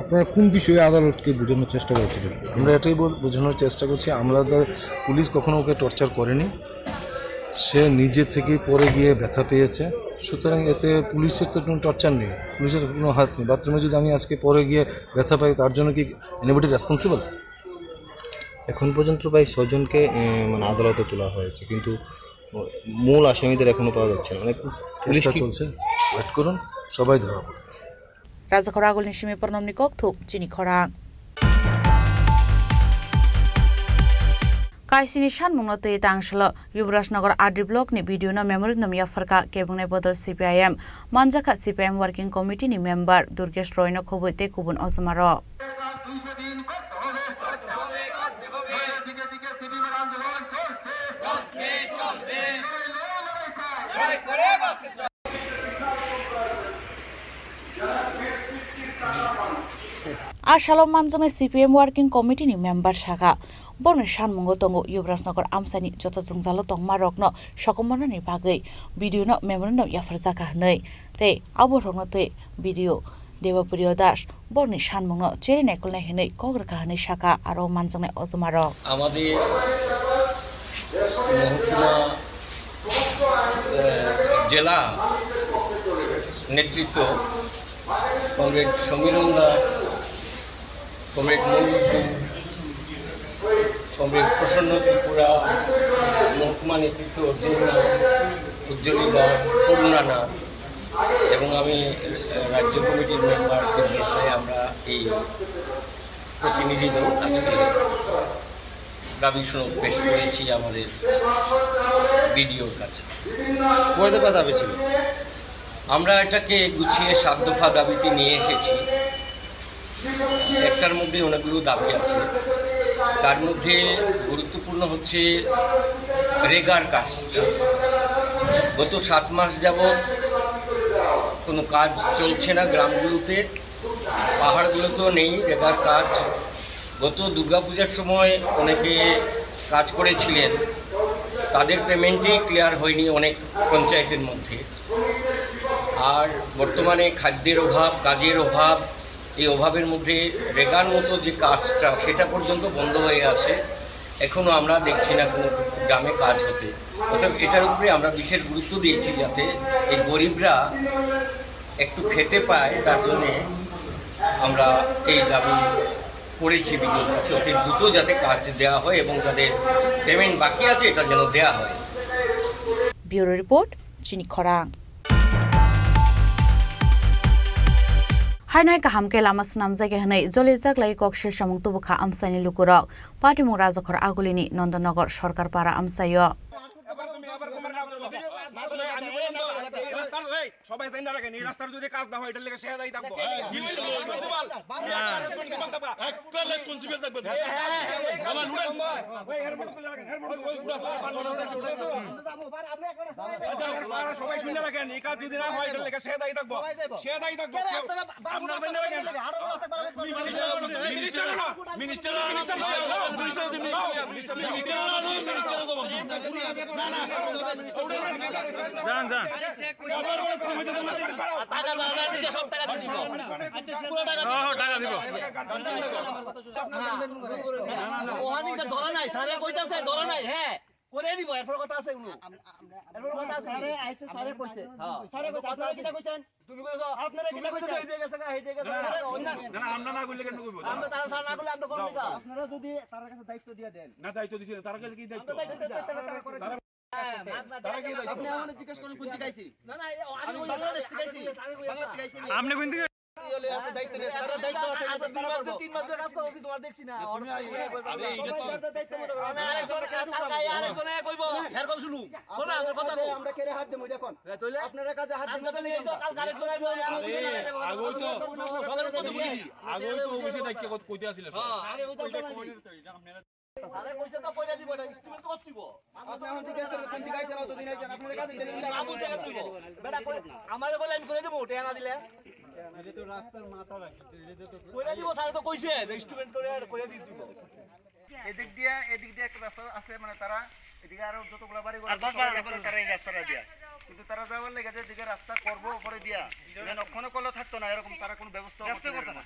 আপনারা কোন বিষয়ে আদালতকে বোঝানোর চেষ্টা করছিলেন
আমরা এটাই বোঝানোর চেষ্টা করছি আমরা পুলিশ কখনো ওকে টর্চার করেনি সে নিজে থেকেই পড়ে গিয়ে ব্যথা পেয়েছে সুতরাং এতে পুলিশের তো কোনো টর্চার নেই পুলিশের কোনো হাত নেই বাথরুমে যদি আমি আজকে পড়ে গিয়ে ব্যথা পাই তার জন্য কি এনিবডি রেসপন্সিবল
এখন পর্যন্ত প্রায় 6 জনকে মানে আদালতে তোলা হয়েছে কিন্তু মূল আসামিদের এখনো পাওয়া যাচ্ছে না মানে
চেষ্টা চলছে ওয়েট করুন সবাই ধরা পড়বে
Rajakhora Agul Nishimi Pornomni Kokthuk Chini Khorang Kaisini Shan Mungnote Tangshalo Yuvrajnagar Adri Block ni video na memory no Miafarka Kebungne Bodol CPIM Manjaka CPIM Working Committee ni member Durgesh Roy no Khoboite Kubun Ozmaro Asalom manjane CPM working committee ni member saka borni sanmungo tongo Yuvrasnagar amsani joto jungzalo tongma rokno sokomona ni bagai video no memorandum yafarjaka hnei te abo rokno te video Devapriyo Das borni sanmungno cheri nekulne hinei kograka hnei saka aro manjane ozmaro
আমাদের মহকুমা জেলা নেতৃত্ব comrade সমীরণ Das comrade Moniruddin comrade প্রসন্ন ত্রিপুরা মহকুমা নেতৃত্ব উজ্জ্বলী দাস করুণা নাথ এবং আমি রাজ্য কমিটির মেম্বারদের বিষয়ে আমরা এই প্রতিনিধি দল আজকে দাবি পেশ করেছি আমাদের বিডিওর কাছে।
কয় দফা দাবি ছিল?
আমরা এটাকে গুছিয়ে 7 দফা দাবিতে নিয়ে এসেছি। একটার মধ্যে অনেকগুলো দাবি আছে, তার মধ্যে গুরুত্বপূর্ণ হচ্ছে রেগার কাজটা। গত 7 মাস যাবৎ কোনো কাজ চলছে না গ্রামগুলোতে, পাহাড়গুলোতেও নেই রেগার কাজ। গত দুর্গাপূজার সময় অনেকে কাজ করেছিলেন, তাদের পেমেন্টই ক্লিয়ার হয়নি অনেক পঞ্চায়েতের মধ্যে। আর বর্তমানে খাদ্যের অভাব, কাজের অভাব, এই অভাবের মধ্যে রেগার মতো যে কাজটা সেটা পর্যন্ত বন্ধ হয়ে আছে। এখনও আমরা দেখছি না কোনো গ্রামে কাজ হতে। অর্থাৎ এটার উপরে আমরা বিশেষ গুরুত্ব দিয়েছি যাতে এই গরিবরা একটু খেতে পায়, তার জন্যে আমরা এই দাবি করেছি বিডিওর কাছে অতি দ্রুত যাতে কাজ দেওয়া হয় এবং যাদের পেমেন্ট বাকি আছে এটা যেন দেওয়া হয়।
ব্যুরো রিপোর্ট চিনি খরাং। Hainai kaham ke lama senam jage hanai jole jaglai kokshir samung tubukha amsani lukurok patimu rajakhor agulini Nandanagar Sarkar para amsayo
সবাই জানি না রাখেন এই রাস্তার যদি কাজ না হয় এটার লেগে শেয়ার দাই থাকবো একটা রেসপন্সিবল থাকবে আমার নুড়ে ওই এয়ারপোর্ট তুলে রাখেন এয়ারপোর্ট ওই পুরো সবাই শুনে রাখেন এই কাজ যদি না হয় এটার লেগে শেয়ার দাই থাকবো আপনারা জানি না রাখেন মিনিস্টার যান যান আপনারা যদি তার কাছে দায়িত্ব দিয়ে দেন না, দায়িত্ব দিছেন তার কাছে কি দায়িত্ব আপনি আমাদের জিজ্ঞেস করুন কোন দিকে আইছি না না আমি বাংলাদেশ থেকে আইছি আপনি কোন দিকে আছে দায়িত্ব নেই তার দায়িত্ব আছে 3 মাস ধরে কাজ করছি তোমার দেখছি না তুমি আরে এটা তো দায়িত্ব মতো আরেকজনে কইবো এর কথা শুনু বল না আমার কথা কও আমরা কেড়ে হাত দেবো এখন তাইলে আপনারা কাজে হাত দিতে গেলে কাল আরেকজন আইবো আগে তো আগে তো অবশ্যই দায়িত্ব কইতে আছিল হ্যাঁ আগে ওই তো আপনারা আরে কইছে তো কইরা দিব এটা ইনস্ট্রুমেন্ট তো দিব আপনি এখন দিকে কোন দিকে আইছেন তো দিন আইছেন আপনাদের কাছে ডেলিভারি আবু জায়গা দিব বেটা আমারে বলে আমি করে দেব ওটা না দিলে এটা তো রাস্তার মাথা রাখছে এটা তো কইরা দিব স্যার তো কইছে ইনস্ট্রুমেন্ট করে দিব এদিক দিয়ে একটা রাস্তা আছে মানে তারা এদিকে আরো যতগুলা বাড়ি ঘর আছে তারা এই রাস্তাটা দিয়া কিন্তু তারা যাওয়ার লাগে যে দিকে রাস্তা করব পরে দিয়া মানে ওখানে কল থাকতো না এরকম তারা কোনো ব্যবস্থা করতে না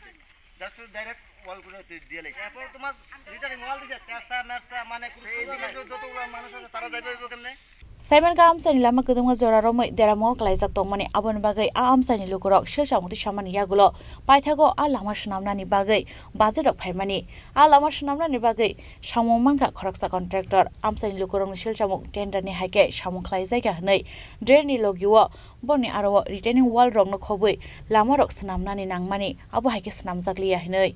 জাস্ট ডাইরেক্ট ওয়াল করে দিয়ে লাগছে এরপর তোমার রিটার্নিং ওয়াল দিছে কাঁচা মেরসা মানে এই দিকে যতগুলা মানুষ আছে তারা যাইবে কেমনে
Simon ka amsani lama kedunga joraro moi deramo klaijak tongmani abon bagai a amsani lukurok shelsamuti samani yagulo paithago a lama shnamnani bagai bajerok phaimani a lama shnamnani bagai samongmanka khoraksa contractor amsani lukurong shelsamuk tender ni haike samong klaijaiga hnei drain ni logiwo boni aro retaining wall rokno khobui lama rok snamnani nangmani abo haike snamjakliya hnei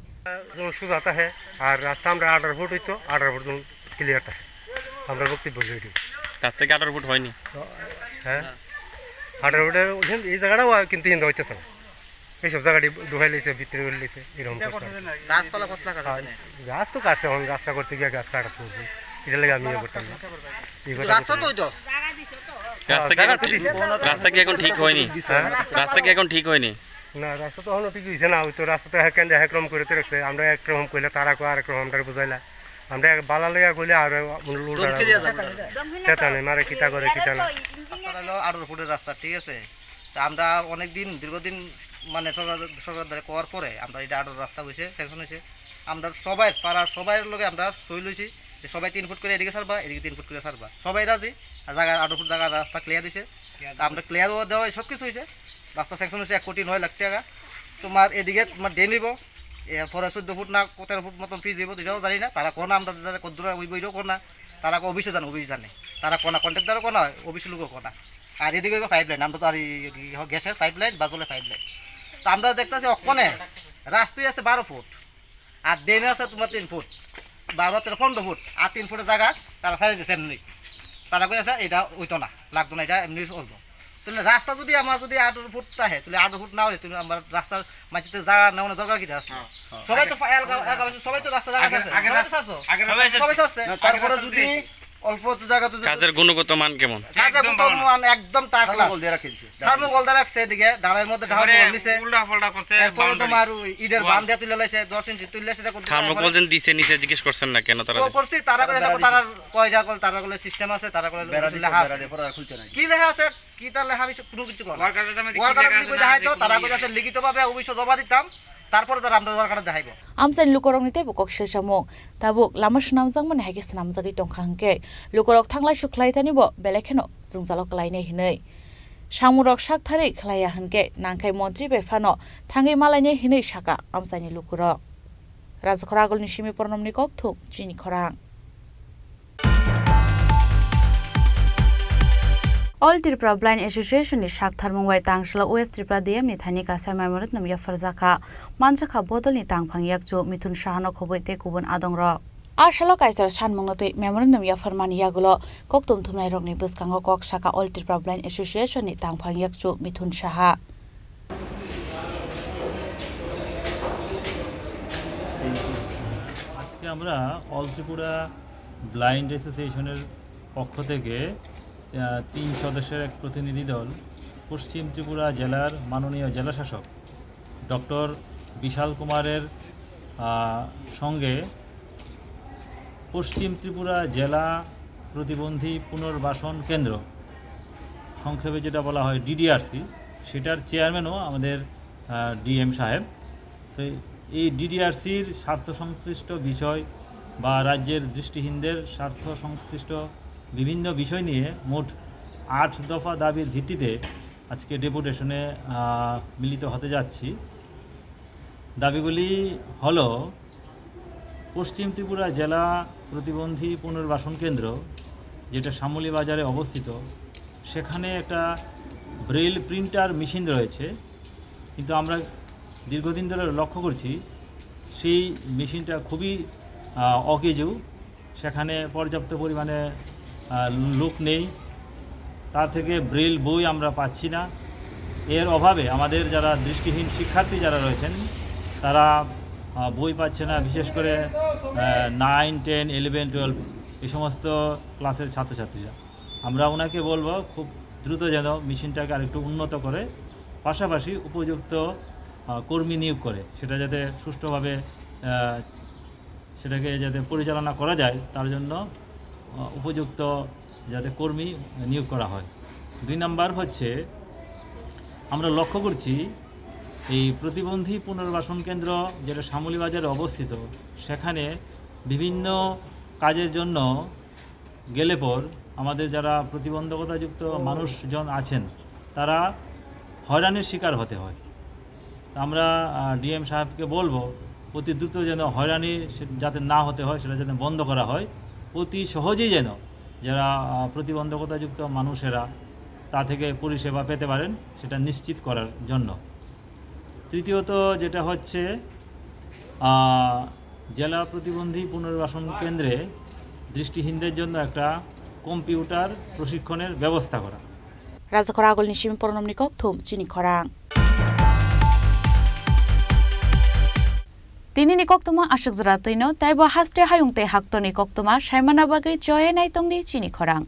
जो सुजाता है और रास्ता আমরা 18 foot হইতো 18 foot clear থাকে আমরা বক্তব্য বলি রাস্তা কি 18 ফুট হয়নি হ্যাঁ 18 ফুটের এই জায়গাটাও কিন্তু হিন্দা হইতেছে না এইসব জায়গাটি ডুবাই লেছে ভিতরে লেছে এরকম
গাছপালা কতলা কাটা
গাছ তো কাটছে এখন রাস্তা করতে গিয়ে গাছ কাটা পড়ছে এটা লাগে আমি করতাম না
রাস্তা তো হইতো
রাস্তা কি এখন ঠিক হয়নি রাস্তা কি এখন ঠিক হয়নি না রাস্তা তো এখনো ঠিক হয়েছে না, ওই তো রাস্তা তো কেন একরকম করে তো রাখছে, আমরা একরকম কইলে তারা কো আরেক রকম আমরা বুঝাইলা, আমরা বালা লইয়া কইলে আর উল্টা নেই মারে কিতা করে কিতা না।
রাস্তাটা হলো 18 ফুটের রাস্তা, ঠিক আছে। তা আমরা অনেক দিন দীর্ঘদিন মানে সরকার দ্বারা করার পরে আমরা এটা 18 রাস্তা হয়েছে, সেকশন হয়েছে। আমরা সবাই পাড়ার সবাই লোকে আমরা সই লইছি যে সবাই 3 ফুট করে এদিকে ছাড়বা, এদিকে 3 ফুট করে ছাড়বা, সবাই রাজি। আর জায়গা 18 ফুট জায়গার রাস্তা ক্লিয়ার দিয়েছে, আমরা ক্লিয়ারও দেওয়া সব কিছু হয়েছে। রাস্তা সেকশন হয়েছে 1,9,00,000 টাকা। তোমার এদিকে তোমার ডে নিব, এরপরে 14 ফুট না 13 ফুট মতন ফিজ দিব, এটাও জানি না। তারা কোনা আমরা কদ্দুরা ওই বইটাও কোনা, তারা অফিসে জানে, অফিস জানে, তারা কোনা কন্ট্রাক্টারও কোনা, অফিসের লোকও কোনা। আর এদিকে পাইপ লাইন, আমরা তো আর গ্যাসের পাইপ লাইন বা জলের পাইপ লাইন। তো আমরা দেখতেছি অকনে রাস্তায় আছে 12 ফুট, আর ডেনে আছে তোমার 3 ফুট, 12, 13, 15 ফুট, আর 3 ফুটের জায়গা তারা ছাড়িয়ে দিয়েছে এমনি। তারা কই আছে এটা ওইতো না, লাগতো না, এটা এমনি চলবো। তাহলে রাস্তা যদি আমার যদি 18 ফুট থাকে, তাহলে 18 ফুট না হলে তুমি আমার রাস্তার মাঝে জায়গা নেওয়ার দরকার কি আছে? সবাই তো সবাই তো রাস্তা জায়গা আছে, সবাই ছাড়ছে। তারপরে যদি অল্প জায়গা তো
কাজের গুণগত মান কেমন?
একদম টাকলা গোল দিয়ে রাখছে, থার্মোকল দিয়ে রাখছে, এদিকে ডালের মধ্যে ঢাল নিচে উল্টা পাল্টা করছে। এরপরে তোমার ইটের বাম দিয়ে তুলে লাইছে 10 ইঞ্চি তুললে সেটা করতে
থার্মোকল যেন দিছে নিচে জিজ্ঞেস করছেন না কেন তারা?
করছি তারা কই দেখো, তারা কয়টা কল, তারা কল সিস্টেম আছে, তারা কল বেড়া দিয়ে পড়া খুলছে না। কি লেখা আছে, কি তার লেখা আমি কোনো কিছু কর ওয়ার্কারটা আমি কি দেখাই তো, তারা কই আছে লিখিতভাবে অবশ্য জমা দিতাম, তারপরে তারা আমরা ওয়ার্কারটা দেখাইব।
আমসাই লুকরং নিতে বুকক শেষামুক তাবুক লাमा सुनामजां माने हागे सुनामजागै दंखांके लुकरक थांलाय सुख्लाय थानिबो बेलेखेनो जों जालक लायने हिनै सामुरक साकथारै खलाया हनके नांखाय मन्त्रि बेफानो थांगै मालायने हिनै साका আমসাইनि लुकरक राजखरा आगलनि सिमि परनमनि कक्थु चिनि खरां All Tripura Blind Association ni Shakthar Mungwai Tangshala West Tripura DM ni Thani ka Sai Maimorot namya Farzaka Manjaka Bodol ni Tangphang Yakju Mithun Shahano Khoboi te Kubun Adongra Ashalo Kaisar Shanmungnote Maimorot namya Farmani Yagulo Koktum Thumnai Rokni Buskango Kok Shaka All Tripura Blind Association ni Tangphang Yakju Mithun Shaha
আজকে আমরা all Tripura blind অ্যাসোসিয়েশনের পক্ষ থেকে 3 সদস্যের এক প্রতিনিধি দল পশ্চিম ত্রিপুরা জেলার মাননীয় জেলাশাসক ডক্টর বিশাল কুমারের সঙ্গে পশ্চিম ত্রিপুরা জেলা প্রতিবন্ধী পুনর্বাসন কেন্দ্র সংক্ষেপে যেটা বলা হয় ডিডিআরসি সেটার চেয়ারম্যানও আমাদের ডিএম সাহেব। তো এই ডিডিআরসির স্বার্থ সংশ্লিষ্ট বিষয় বা রাজ্যের দৃষ্টিহীনদের স্বার্থ সংশ্লিষ্ট বিভিন্ন বিষয় নিয়ে মোট 8 দফা দাবির ভিত্তিতে আজকে ডেপুটেশনে মিলিত হতে যাচ্ছি। দাবিগুলি হলো পশ্চিম ত্রিপুরা জেলা প্রতিবন্ধী পুনর্বাসন কেন্দ্র যেটা শ্যামলী বাজারে অবস্থিত, সেখানে একটা ব্রেল প্রিন্টার মেশিন রয়েছে, কিন্তু আমরা দীর্ঘদিন ধরে লক্ষ্য করছি সেই মেশিনটা খুবই অকেজু, সেখানে পর্যাপ্ত পরিমাণে লোক নেই, তার থেকে ব্রেল বই আমরা পাচ্ছি না। এর অভাবে আমাদের যারা দৃষ্টিহীন শিক্ষার্থী যারা রয়েছেন তারা বই পাচ্ছে না, বিশেষ করে 9, 10, 11, 12 এই সমস্ত ক্লাসের ছাত্রছাত্রীরা। আমরা ওনাকে বলবো খুব দ্রুত যেন মেশিনটাকে আরেকটু উন্নত করে পাশাপাশি উপযুক্ত কর্মী নিয়োগ করে সেটা যাতে সুষ্ঠুভাবে সেটাকে যাতে পরিচালনা করা যায় তার জন্য উপযুক্ত যাতে কর্মী নিয়োগ করা হয়। 2 নম্বর হচ্ছে আমরা লক্ষ্য করছি এই প্রতিবন্ধী পুনর্বাসন কেন্দ্র যেটা শ্যামলী বাজারে অবস্থিত, সেখানে বিভিন্ন কাজের জন্য গেলে পর আমাদের যারা প্রতিবন্ধকতাযুক্ত মানুষজন আছেন তারা হয়রানির শিকার হতে হয়। আমরা ডিএম সাহেবকে বলবো অতি দ্রুত যেন হয়রানি যাতে না হতে হয় সেটা যেন বন্ধ করা হয়, অতি সহজেই যেন যারা প্রতিবন্ধকতাযুক্ত মানুষেরা তা থেকে পরিষেবা পেতে পারেন সেটা নিশ্চিত করার জন্য। তৃতীয়ত যেটা হচ্ছে জেলা প্রতিবন্ধী পুনর্বাসন কেন্দ্রে দৃষ্টিহীনদের জন্য একটা কম্পিউটার প্রশিক্ষণের ব্যবস্থা করা।
রাজখরা আগলনি সিমি পরনমনি কক্থুম চিনি খরাং তিনি নিকক্তমা আশক জরা তৈন তাইবা হাস্তে হায়ুংতে হাক্ত নিকক্তমা সাইমানা বাগৈ জয়ে নাইতংনি চিনি খরাং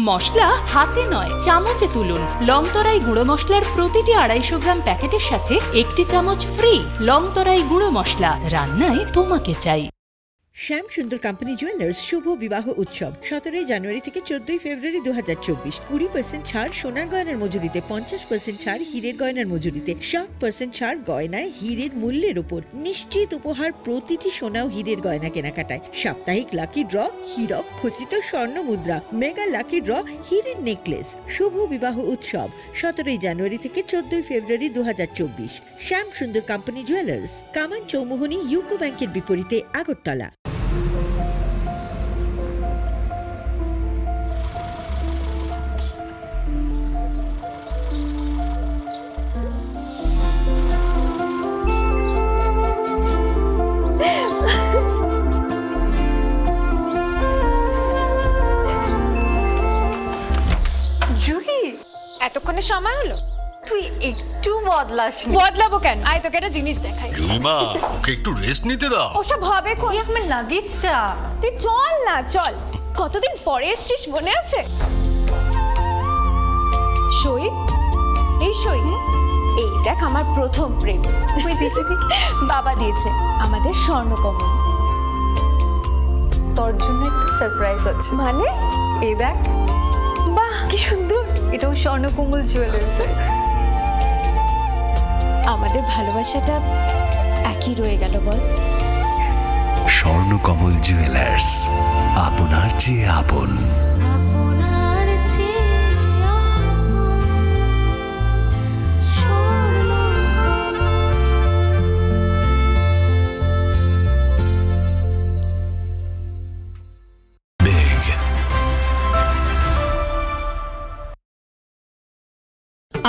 মশলা হাতে নয় চামচে তুলুন। লংতরাই গুঁড়ো মশলার প্রতিটি 250 গ্রাম প্যাকেটের সাথে 1টি চামচ ফ্রি। লংতরাই গুঁড়ো মশলা, রান্নায় তোমাকে চাই।
শ্যাম সুন্দর কোম্পানি জুয়েলার্স শুভ বিবাহ উৎসব 17 জানুয়ারি থেকে 14 ফেব্রুয়ারি 2024। 20% ছাড় সোনার গয়নার মজুরিতে, 50% ছাড় হীরের গয়নার মজুরিতে, 60% ছাড় গয়নায় হীরের মূল্যের উপর। নিশ্চিত উপহার প্রতিটি সোনা ও হীরের গয়না কেনাকাটায়। সাপ্তাহিক লাকি ড্র, হীরক খচিত স্বর্ণ মুদ্রা, মেগা লাকি ড্র, হীরের নেকলেস। শুভ বিবাহ উৎসব 17 জানুয়ারি থেকে 14 ফেব্রুয়ারি 2024। শ্যাম সুন্দর কোম্পানি জুয়েলার্স, কামান চৌমুহনী, ইউকো ব্যাংকের বিপরীতে, আগরতলা।
জুহি, এতক্ষণে সময় হলো? তুই একটু বদলাবো কেন? আয় তোকে একটা জিনিস দেখাই।
জুলিমা, ওকে একটু রেস্ট নিতে দাও।
ওসব হবে কই, আমার লাগেজটা। তুই চল না, চল। কতদিন পরে এসছিস, মনে আছে? সই, এই সই, এই দেখ আমার প্রথম প্রেম। তুই দেখে বাবা দিয়েছে আমাদের স্বর্ণকমল। তোর জন্য একটা সারপ্রাইজ আছে। মানে? এই দেখ। বাহ, কি সুন্দর। এটাও স্বর্ণকমল জুয়েলার্স। আমাদের ভালোবাসাটা একই রয়ে গেল বল।
স্বর্ণকমল জুয়েলার্স, আপনার চেয়ে আপন।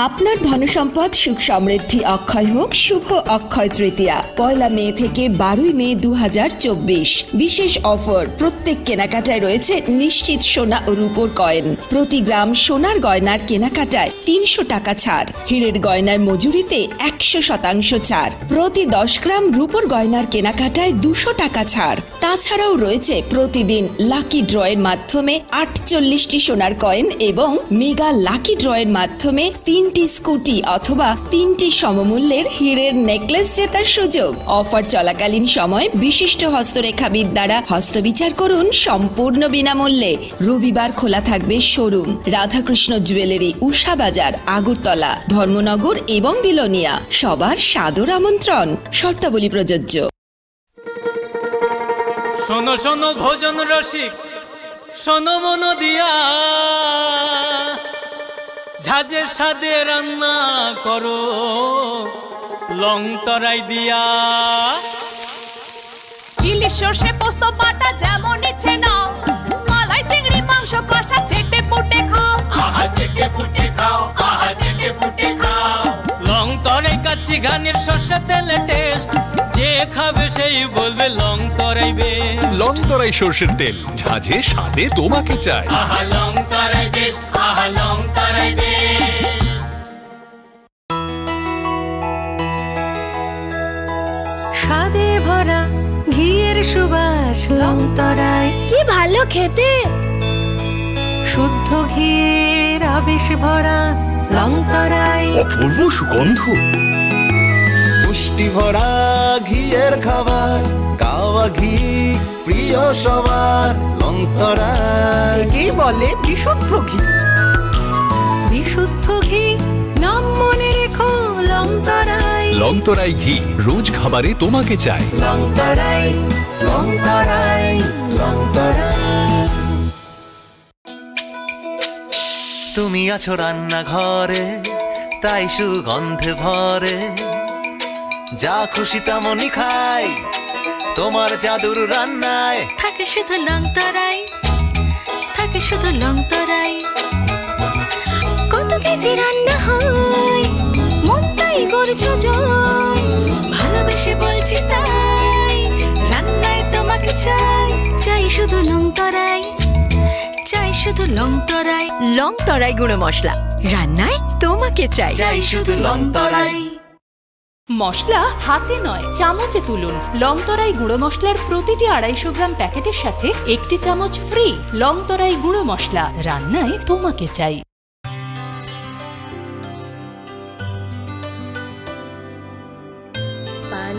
আপনার ধনসম্পদ সুখ সমৃদ্ধি অক্ষয় হোক শুভ অক্ষয় তৃতীয়া। 1 মে থেকে 12 মে 2024। বিশেষ অফার, প্রত্যেক কেনাকাটায় রয়েছে নিশ্চিত সোনা ও রূপোর কয়েন। প্রতি গ্রাম সোনার গয়নার কেনাকাটায় 300 টাকা ছাড়। হীরের গয়নার মজুরিতে 100% ছাড়। প্রতি 10 গ্রাম রূপোর গয়নার কেনাকাটায় 200 টাকা ছাড়। তাছাড়াও রয়েছে প্রতিদিন লাকি ড্রয়ের মাধ্যমে 48টি সোনার কয়েন এবং মেগা লাকি ড্রয়ের মাধ্যমে 3টি স্কুটি অথবা 3টি সমমূল্যের হীরের নেকলেস জেতার সুযোগ। অফার চলাকালীন সময় বিশিষ্ট হস্তরেখাবিদ দ্বারা হস্তবিচার করুন সম্পূর্ণ বিনামূল্যে। রবিবার খোলা থাকবে শোরুম। রাধাকৃষ্ণ জুয়েলারি, উষা বাজার, আগরতলা, ধর্মনগর এবং বিলোনিয়া। সবার সাদর আমন্ত্রণ। শর্তাবলী প্রযোজ্য।
শোনো শোনো ভোজন রসিক, শোনো মন দিয়া, ঝাঁঝের সাদে রান্না করো লং তরাই দিয়া।
ইলিশ সর্ষে পোস্ত বাটা যেমন ইচ্ছে নাও, মালাই চিংড়ি মাংস কষা চেটে পুটে খাও।
আহা চেটে পুটে খাও, আহা চেটে পুটে খাও। লং তরাই কাচ্চি ঘানির সর্ষে তেলে টেস্ট, যে খাবে সেই বলবে লং তরাই বেশ।
লং তরাই সর্ষের তেল, ঝাঁঝে স্বাদে তোমাকে চাই।
আহা লং তরাই বেশ, আহা লং তরাই বেশ।
স্বাদে ভরা ঘিয়ের সুবাস লং তরাই,
কি ভালো খেতে।
শুদ্ধ ঘিয়ের আবেশ ভরা লং তরাই,
অপূর্ব সুগন্ধ।
পুষ্টি ভরা ঘিয়ের খাবার, গাওয়া ঘি প্রিয় সবার লং তরাই।
কি বলে বিশুদ্ধ ঘি?
বিশুদ্ধ ঘি নাম মনে রেখো লং তরাই।
লং তরাই ঘি রোজ খাবারে তোমাকে চাই।
লং তরাই, লং তরাই, লং তরাই। তুমি আছো রান্নাঘরে, তাই সুগন্ধে ভরে, যা খুশি তেমনই খাই, তোমার জাদুর রান্নায়
থাকে শুধু লং তরাই, থাকে শুধু লং তরাই। কত কেজি রান্না হয়, মন তাই করছো জয়। ভালোবেসে বলছি তাই, রান্নায় তোমাকে চাই, চাই শুধু লং তরাই, চাই শুধু লং তরাই।
লং তরাই গুঁড়ো মশলা, রান্নায় তোমাকে চাই,
চাই শুধু লং তরাই।
মশলা হাতে নয় চামচে তুলুন। লংতরাই গুঁড়ো মশলার প্রতিটি 250 গ্রাম প্যাকেটের সাথে 1টি চামচ ফ্রি। লংতরাই গুঁড়ো মশলা, রান্নায় তোমাকে চাই।